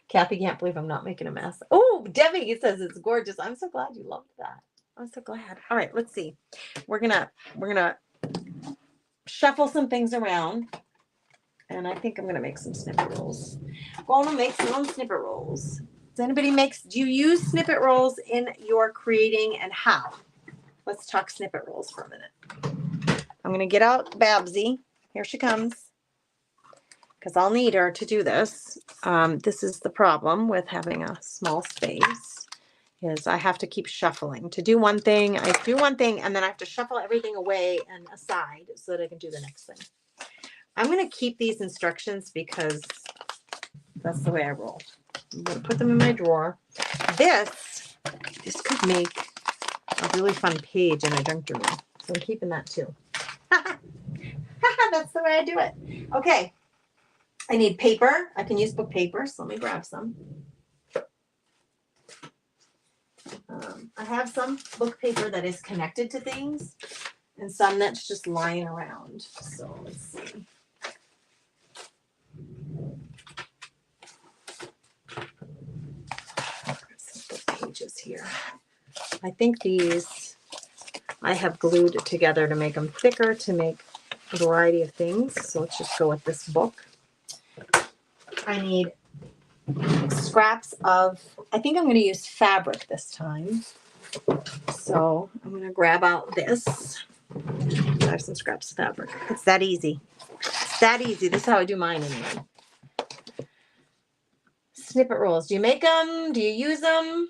Kathy can't believe I'm not making a mess. Oh, Debbie says it's gorgeous. I'm so glad you loved that. I'm so glad. All right, let's see. We're gonna shuffle some things around. And I think I'm going to make some snippet rolls. I'm going to make some snippet rolls. Do you use snippet rolls in your creating and how? Let's talk snippet rolls for a minute. I'm going to get out Babsy. Here she comes. Because I'll need her to do this. This is the problem with having a small space. Is I have to keep shuffling. To do one thing, I do one thing, and then I have to shuffle everything away and aside so that I can do the next thing. I'm going to keep these instructions because that's the way I roll. I'm going to put them in my drawer. This could make a really fun page in a junk journal. So I'm keeping that too. That's the way I do it. Okay. I need paper. I can use book paper. So let me grab some. I have some book paper that is connected to things and some that's just lying around. So let's see. Pages here. I think these I have glued together to make them thicker to make a variety of things. So let's just go with this book. I need scraps of, I think I'm going to use fabric this time. So I'm going to grab out this. I have some scraps of fabric. It's that easy. It's that easy. This is how I do mine anyway. Snippet rolls. Do you make them? Do you use them?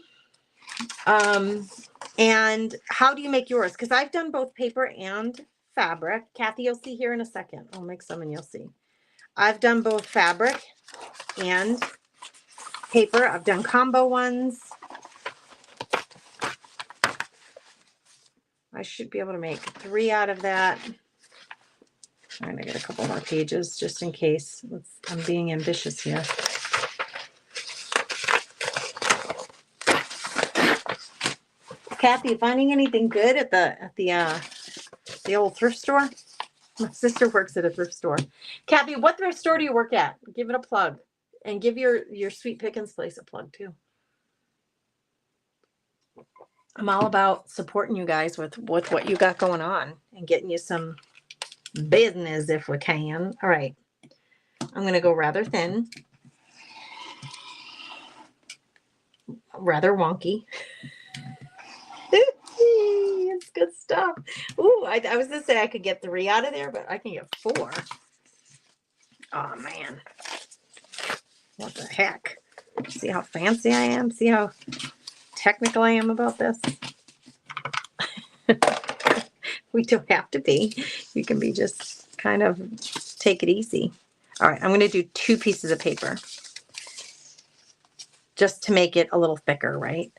And how do you make yours? Because I've done both paper and fabric. Kathy, you'll see here in a second. I'll make some and you'll see. I've done both fabric and paper. I've done combo ones. I should be able to make 3 out of that. I'm going to get a couple more pages just in case. I'm being ambitious here. Kathy, you finding anything good at the old thrift store? My sister works at a thrift store. Kathy, what thrift store do you work at? Give it a plug. And give your Sweet Pickens place a plug too. I'm all about supporting you guys with what you got going on and getting you some business if we can. All right. I'm going to go rather thin. Rather wonky. It's good stuff. Ooh, I was going to say I could get 3 out of there, but I can get 4. Oh, man. What the heck? See how fancy I am? See how technical I am about this? We don't have to be. You can be just kind of take it easy. All right, I'm going to do 2 pieces of paper just to make it a little thicker, right?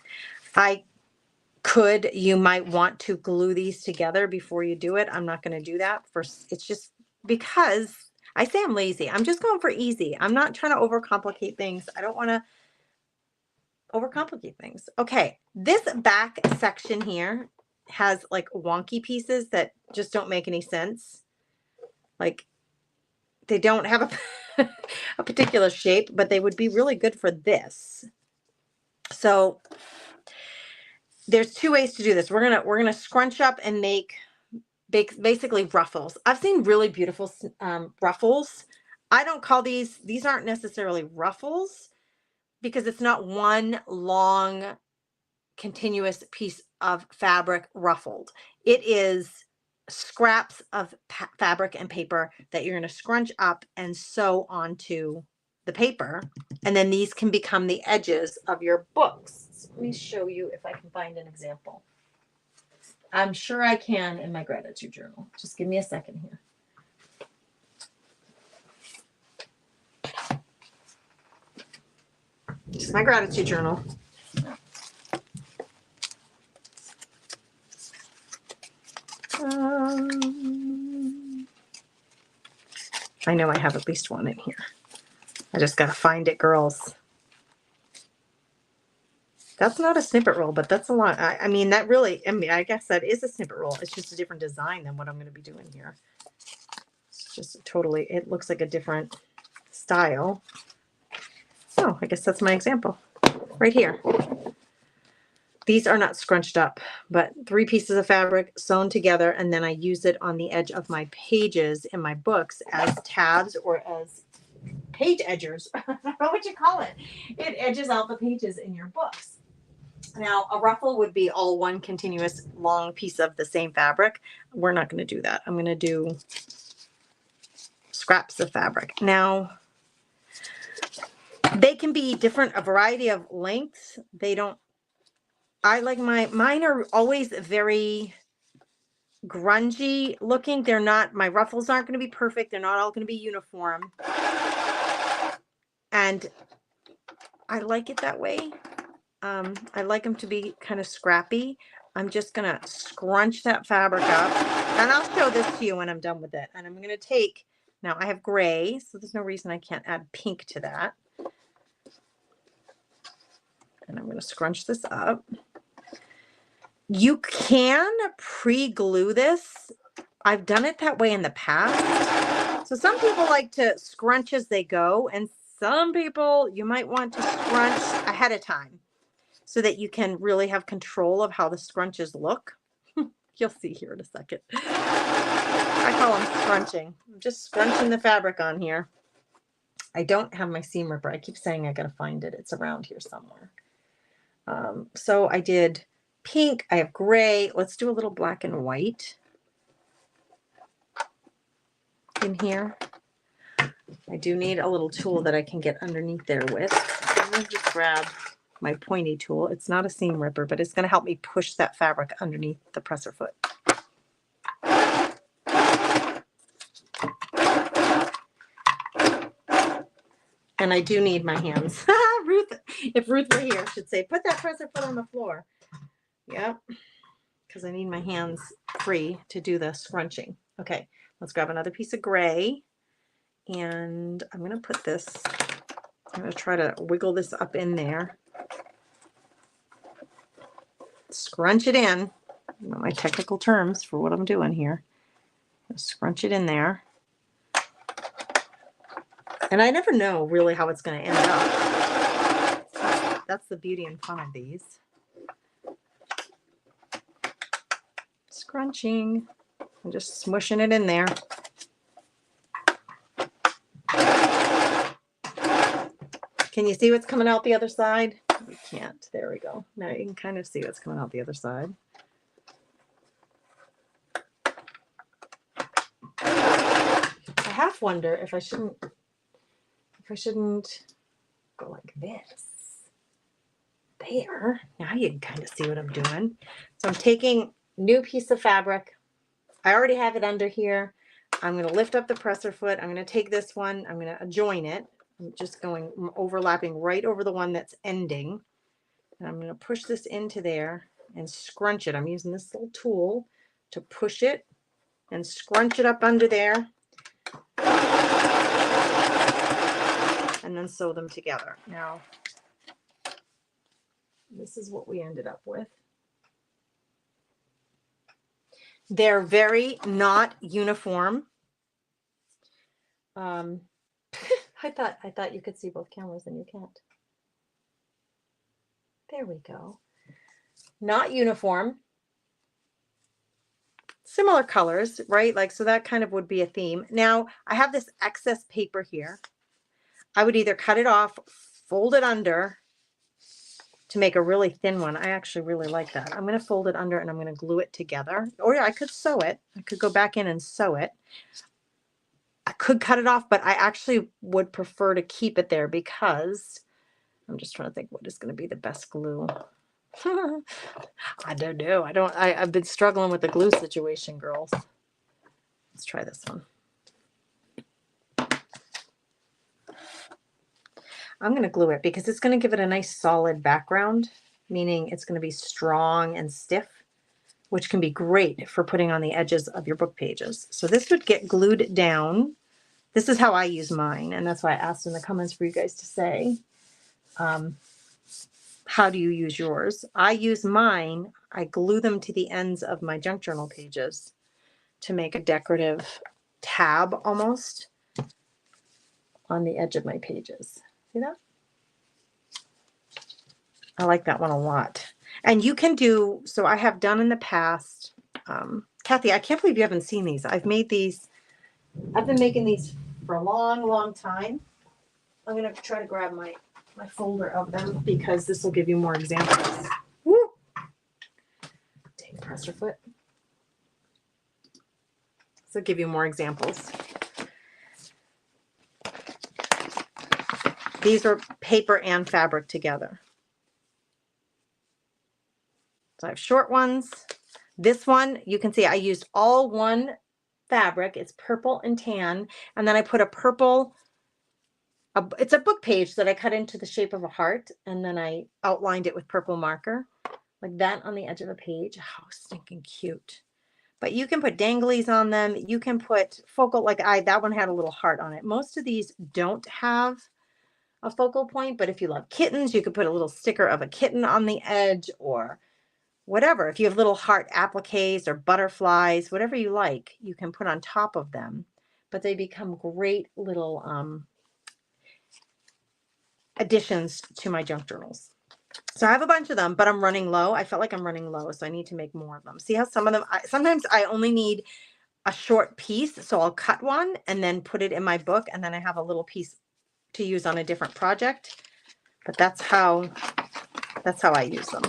You might want to glue these together before you do it. I'm not going to do that first. It's just because I say I'm lazy. I'm just going for easy. I'm not trying to overcomplicate things. I don't want to overcomplicate things. Okay, this back section here has like wonky pieces that just don't make any sense. Like they don't have a particular shape, but they would be really good for this. So there's 2 ways to do this. We're gonna scrunch up and make basically ruffles. I've seen really beautiful ruffles. I don't call these aren't necessarily ruffles because it's not one long continuous piece of fabric ruffled. It is scraps of fabric and paper that you're going to scrunch up and sew onto the paper. And then these can become the edges of your books. So let me show you if I can find an example. I'm sure I can in my gratitude journal. Just give me a second here. This is my gratitude journal. I know I have at least one in here. I just got to find it, girls. That's not a snippet roll, but that's a lot. I mean, that really, I mean, I guess that is a snippet roll. It's just a different design than what I'm going to be doing here. It's just totally, it looks like a different style. Oh, I guess that's my example right here. These are not scrunched up, but 3 pieces of fabric sewn together, and then I use it on the edge of my pages in my books as tabs or as page edgers. I don't know what you call it. It edges out the pages in your books. Now, a ruffle would be all one continuous long piece of the same fabric. We're not going to do that. I'm going to do scraps of fabric. Now, they can be different, a variety of lengths. They don't, I like mine are always very grungy looking. They're not, my ruffles aren't going to be perfect. They're not all going to be uniform. And I like it that way. I like them to be kind of scrappy. I'm just going to scrunch that fabric up, and I'll show this to you when I'm done with it. And I'm going to take, now I have gray, so there's no reason I can't add pink to that. And I'm going to scrunch this up. You can pre-glue this. I've done it that way in the past. So some people like to scrunch as they go, and some people you might want to scrunch ahead of time so that you can really have control of how the scrunches look. You'll see here in a second. I call them scrunching. I'm just scrunching the fabric on here. I don't have my seam ripper. I keep saying I got to find it. It's around here somewhere. So I did pink. I have gray. Let's do a little black and white in here. I do need a little tool that I can get underneath there with. I'm going to just grab my pointy tool. It's not a seam ripper, but it's going to help me push that fabric underneath the presser foot. And I do need my hands. Ruth, if Ruth were here, she'd say, put that presser foot on the floor. Yep, because I need my hands free to do the scrunching. Okay, let's grab another piece of gray. And I'm going to put this, I'm going to try to wiggle this up in there. Scrunch it in. You know my technical terms for what I'm doing here. Scrunch it in there. And I never know really how it's going to end up. That's the beauty and fun of these. Scrunching. I'm just smushing it in there. Can you see what's coming out the other side? You can't. There we go. Now you can kind of see what's coming out the other side. I half wonder if I shouldn't go like this. There. Now you can kind of see what I'm doing. So I'm taking new piece of fabric. I already have it under here. I'm going to lift up the presser foot. I'm going to take this one. I'm going to join it. I'm just going overlapping right over the one that's ending. And I'm going to push this into there and scrunch it. I'm using this little tool to push it and scrunch it up under there. And then sew them together. Now, this is what we ended up with. They're very not uniform. I thought you could see both cameras and you can't. There we go. Not uniform. Similar colors, right? Like, so that kind of would be a theme. Now, I have this excess paper here. I would either cut it off, fold it under to make a really thin one. I actually really like that. I'm going to fold it under and I'm going to glue it together. Or I could sew it. I could go back in and sew it. I could cut it off, but I actually would prefer to keep it there because I'm just trying to think what is going to be the best glue. I don't know. I've been struggling with the glue situation, girls. Let's try this one. I'm going to glue it because it's going to give it a nice solid background, meaning it's going to be strong and stiff, which can be great for putting on the edges of your book pages. So this would get glued down. This is how I use mine, and that's why I asked in the comments for you guys to say, how do you use yours? I use mine. I glue them to the ends of my junk journal pages to make a decorative tab almost on the edge of my pages. See that? I like that one a lot. And you can do, so I have done in the past, Kathy, I can't believe you haven't seen these. I've made these, I've been making these for a long, long time. I'm going to try to grab my folder of them because this will give you more examples. Woo! Dang, press your foot. This will give you more examples. These are paper and fabric together. So I have short ones. This one, you can see I used all one fabric. It's purple and tan. And then I put a purple, it's a book page that I cut into the shape of a heart. And then I outlined it with purple marker like that on the edge of a page. How stinking cute. But you can put danglies on them. You can put focal, like that one had a little heart on it. Most of these don't have a focal point, but if you love kittens, you could put a little sticker of a kitten on the edge or whatever. If you have little heart appliques or butterflies, whatever you like, you can put on top of them. But they become great little additions to my junk journals. So I have a bunch of them, but I'm running low. I felt like I'm running low, so I need to make more of them. See how some of them, sometimes I only need a short piece, so I'll cut one and then put it in my book, and then I have a little piece to use on a different project. But that's how I use them.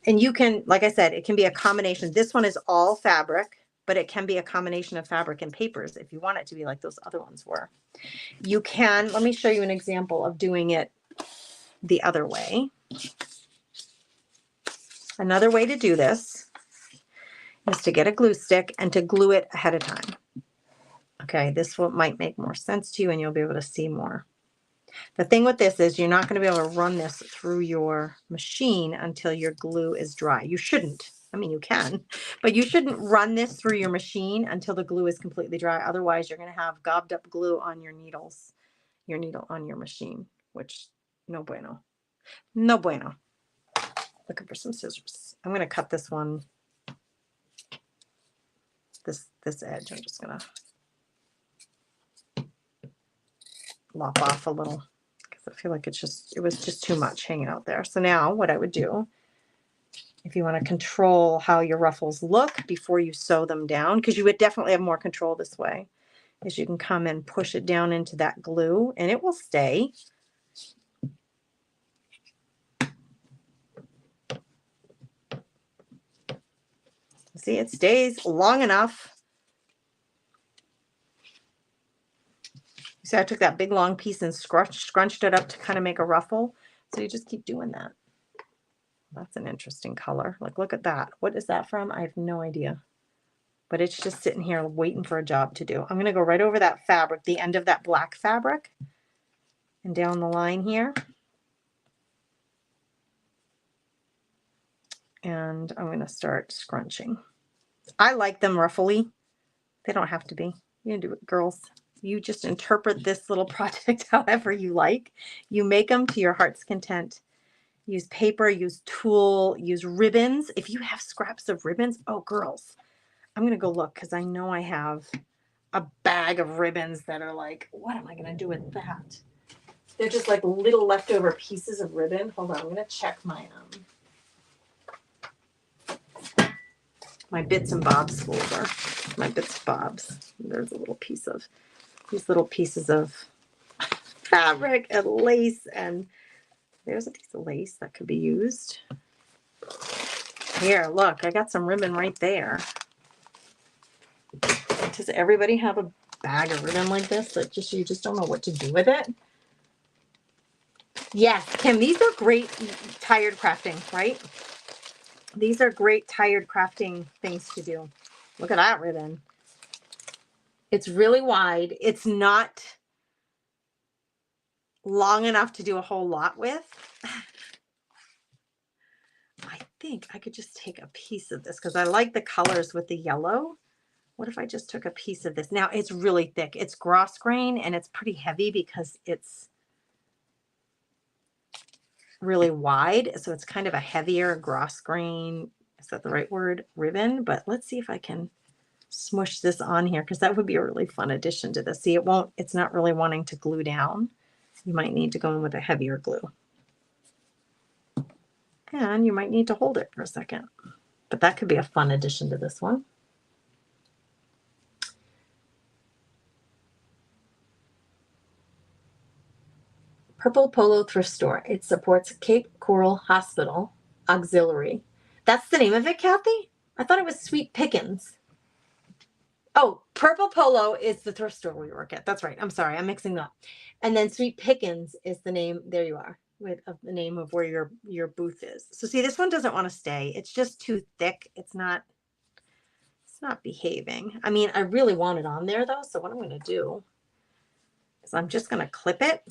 And you can, like I said, it can be a combination. This one is all fabric, but it can be a combination of fabric and papers if you want it to be like those other ones were. You can, let me show you an example of doing it the other way. Another way to do this is to get a glue stick and to glue it ahead of time. Okay, this might make more sense to you and you'll be able to see more. The thing with this is you're not going to be able to run this through your machine until your glue is dry. You shouldn't. I mean, you can, but you shouldn't run this through your machine until the glue is completely dry. Otherwise, you're going to have gobbed up glue on your needles, your needle on your machine, which no bueno. No bueno. Looking for some scissors. I'm going to cut this one, this edge. I'm just going to lop off a little because I feel like it was just too much hanging out there. So now what I would do, if you want to control how your ruffles look before you sew them down, because you would definitely have more control this way, is you can come and push it down into that glue and it will stay. See, it stays long enough. See, I took that big long piece and scrunched it up to kind of make a ruffle. So you just keep doing that. That's an interesting color. Like, look at that. What is that from? I have no idea. But it's just sitting here waiting for a job to do. I'm going to go right over that fabric, the end of that black fabric, and down the line here. And I'm going to start scrunching. I like them ruffly. They don't have to be. You can do it, girls. You just interpret this little project however you like. You make them to your heart's content. Use paper, use tulle, use ribbons. If you have scraps of ribbons, oh, girls, I'm going to go look because I know I have a bag of ribbons that are like, what am I going to do with that? They're just like little leftover pieces of ribbon. Hold on, I'm going to check my bits and bobs folder. My bits and bobs. There's a little piece of these little pieces of fabric and lace and There's a piece of lace that could be used. Here, look, I got some ribbon right there. Does everybody have a bag of ribbon like this that you just don't know what to do with it? Yes, Kim, these are great tired crafting, right? These are great tired crafting things to do. Look at that ribbon. It's really wide. It's not long enough to do a whole lot with. I think I could just take a piece of this because I like the colors with the yellow. What if I just took a piece of this? Now it's really thick. It's gross grain and it's pretty heavy because it's really wide. So it's kind of a heavier gross grain. Is that the right word? Ribbon. But let's see if I can smush this on here because that would be a really fun addition to this. See, it's not really wanting to glue down. You might need to go in with a heavier glue. And you might need to hold it for a second. But that could be a fun addition to this one. Purple Polo Thrift Store. It supports Cape Coral Hospital Auxiliary. That's the name of it, Kathy? I thought it was Sweet Pickens. Oh, Purple Polo is the thrift store we work at. That's right. I'm sorry. I'm mixing up. And then Sweet Pickens is the name. There you are, with the name of where your booth is. So see, this one doesn't want to stay. It's just too thick. It's not behaving. I mean, I really want it on there though. So what I'm going to do is I'm just going to clip it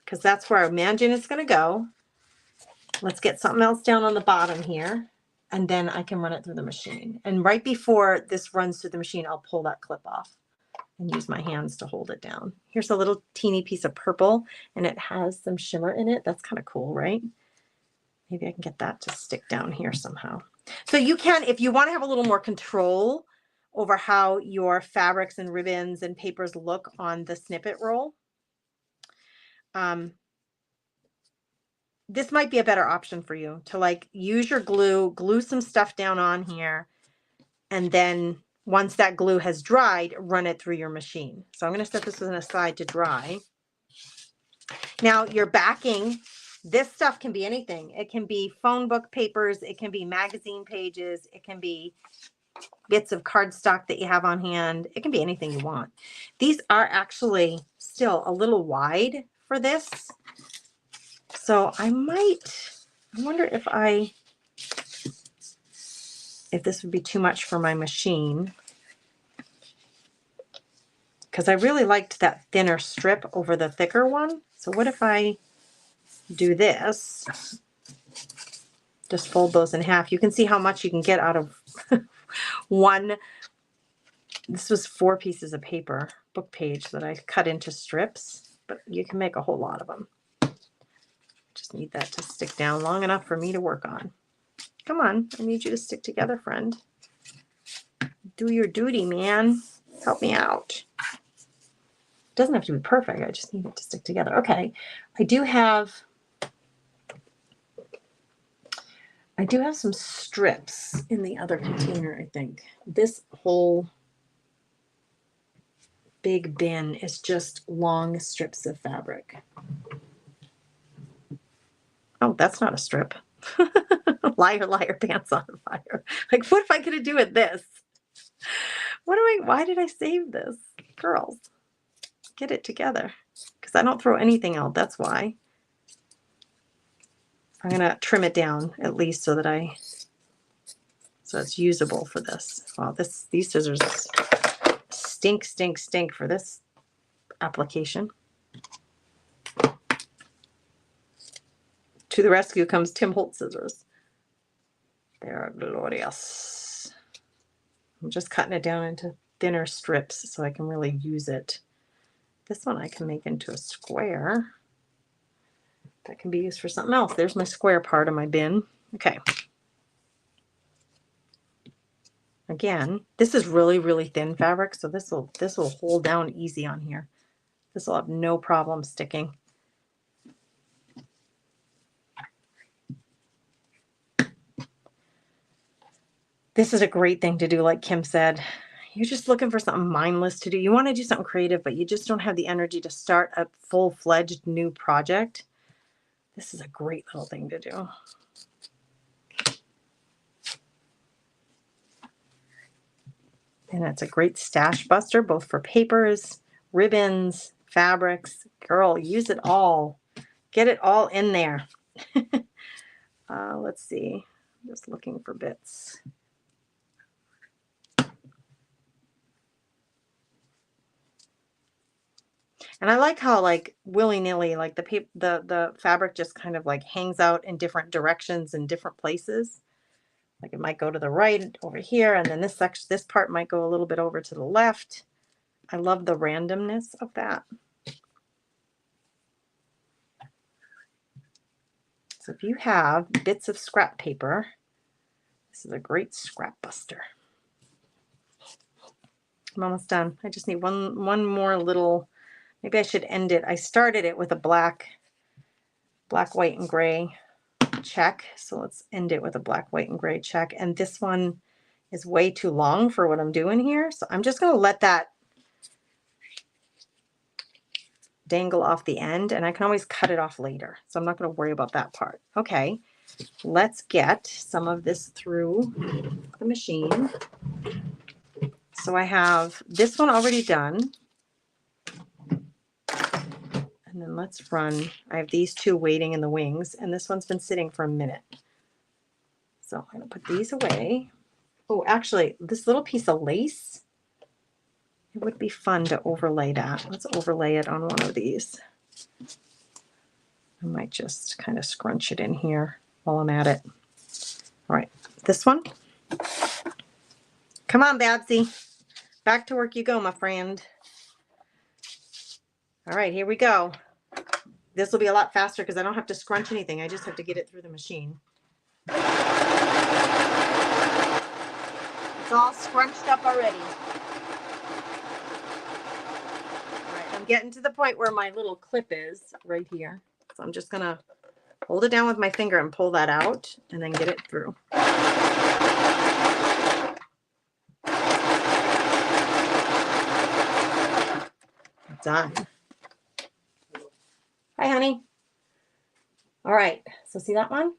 because that's where I imagine it's going to go. Let's get something else down on the bottom here. And then I can run it through the machine. And right before this runs through the machine, I'll pull that clip off and use my hands to hold it down. Here's a little teeny piece of purple and it has some shimmer in it. That's kind of cool, right? Maybe I can get that to stick down here somehow. So you can, if you want to have a little more control over how your fabrics and ribbons and papers look on the snippet roll, this might be a better option for you to like use your glue some stuff down on here. And then once that glue has dried, run it through your machine. So I'm going to set this on the side to dry. Now your backing, this stuff can be anything. It can be phone book papers. It can be magazine pages. It can be bits of cardstock that you have on hand. It can be anything you want. These are actually still a little wide for this. So I wonder if this would be too much for my machine, because I really liked that thinner strip over the thicker one. So what if I do this? Just fold those in half. You can see how much you can get out of one. This was 4 pieces of paper, book page that I cut into strips, but you can make a whole lot of them. Just need that to stick down long enough for me to work on. Come on, I need you to stick together, friend. Do your duty, man. Help me out. It doesn't have to be perfect. I just need it to stick together. Okay, I do have some strips in the other container, I think. This whole big bin is just long strips of fabric. Oh, that's not a strip. Liar, liar, pants on fire. Like, what am I going to do with this? Why did I save this? Girls, get it together. Because I don't throw anything out. That's why. I'm going to trim it down at least so it's usable for this. Wow, these scissors stink for this application. To the rescue comes Tim Holt scissors. They're glorious. I'm just cutting it down into thinner strips so I can really use it. This one I can make into a square. That can be used for something else. There's my square part of my bin. Okay. Again, this is really, really thin fabric, so this will hold down easy on here. This will have no problem sticking. This is a great thing to do, like Kim said. You're just looking for something mindless to do. You want to do something creative, but you just don't have the energy to start a full-fledged new project. This is a great little thing to do. And it's a great stash buster, both for papers, ribbons, fabrics. Girl, use it all. Get it all in there. Let's see. I'm just looking for bits. And I like how, like, willy-nilly, like the fabric just kind of like hangs out in different directions and different places. Like it might go to the right over here, and then this section, this part might go a little bit over to the left. I love the randomness of that. So if you have bits of scrap paper, this is a great scrap buster. I'm almost done. I just need one more little, maybe I should end it. I started it with a black, white, and gray check. So let's end it with a black, white, and gray check. And this one is way too long for what I'm doing here. So I'm just going to let that dangle off the end, and I can always cut it off later. So I'm not going to worry about that part. Okay, let's get some of this through the machine. So I have this one already done. And then let's run. I have these two waiting in the wings, and this one's been sitting for a minute. So I'm going to put these away. Oh, actually, this little piece of lace, it would be fun to overlay that. Let's overlay it on one of these. I might just kind of scrunch it in here while I'm at it. All right, this one. Come on, Babsy. Back to work you go, my friend. All right, here we go. This will be a lot faster because I don't have to scrunch anything. I just have to get it through the machine. It's all scrunched up already. All right, I'm getting to the point where my little clip is right here. So I'm just going to hold it down with my finger and pull that out and then get it through. Done. Hi, honey. All right. So see that one?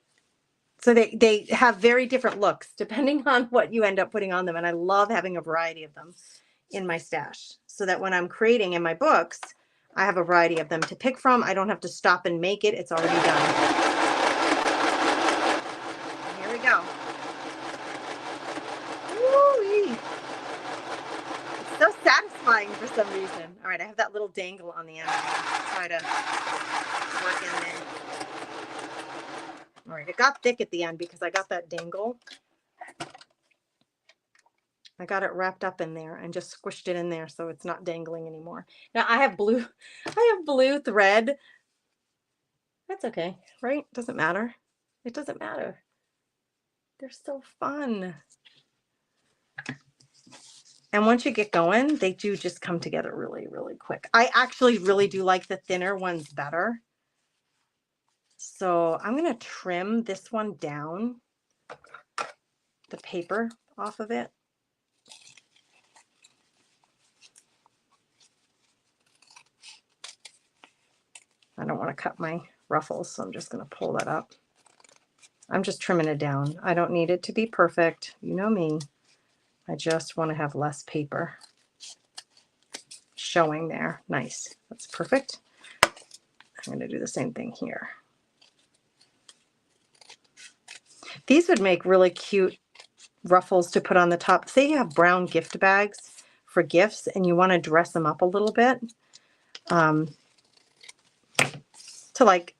So they have very different looks depending on what you end up putting on them. And I love having a variety of them in my stash so that when I'm creating in my books, I have a variety of them to pick from. I don't have to stop and make it. It's already done. Here we go. Woo-wee. It's so satisfying for some reason. All right, I have that little dangle on the end. I'll try to work in there. All right, it got thick at the end because I got that dangle. I got it wrapped up in there and just squished it in there so it's not dangling anymore. Now I have blue thread. That's okay, right? Doesn't matter. It doesn't matter. They're so fun. And once you get going, they do just come together really, really quick. I actually really do like the thinner ones better. So I'm going to trim this one down, the paper off of it. I don't want to cut my ruffles, so I'm just going to pull that up. I'm just trimming it down. I don't need it to be perfect. You know me. I just want to have less paper showing there. Nice. That's perfect. I'm going to do the same thing here. These would make really cute ruffles to put on the top. Say you have brown gift bags for gifts and you want to dress them up a little bit. To like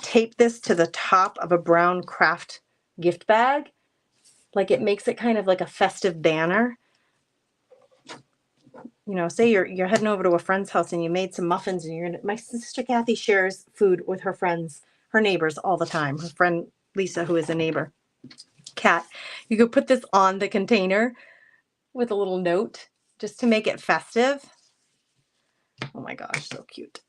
tape this to the top of a brown craft gift bag. Like it makes it kind of like a festive banner. You know, say you're heading over to a friend's house and you made some muffins and my sister Kathy shares food with her friends, her neighbors all the time. Her friend Lisa, who is a neighbor, Kat. You could put this on the container with a little note just to make it festive. Oh my gosh, so cute.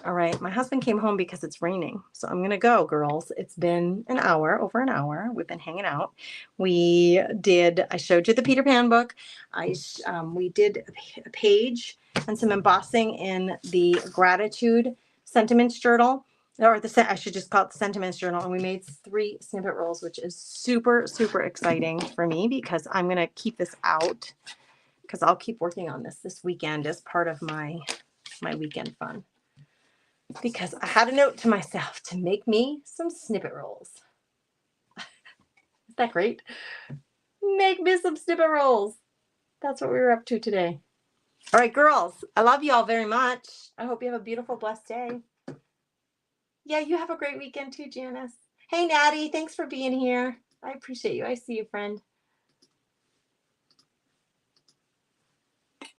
All right, my husband came home because it's raining. So I'm going to go, girls. It's been an hour, over an hour. We've been hanging out. I showed you the Peter Pan book. We did a page and some embossing in the gratitude sentiments journal. or I should just call it the Sentiments Journal. And we made 3 snippet rolls, which is super, super exciting for me because I'm going to keep this out because I'll keep working on this weekend as part of my weekend fun. Because I had a note to myself to make me some snippet rolls. Isn't that great? Make me some snippet rolls. That's what we were up to today. All right, girls, I love you all very much. I hope you have a beautiful, blessed day. Yeah, you have a great weekend too, Janice. Hey, Natty, thanks for being here. I appreciate you. I see you, friend.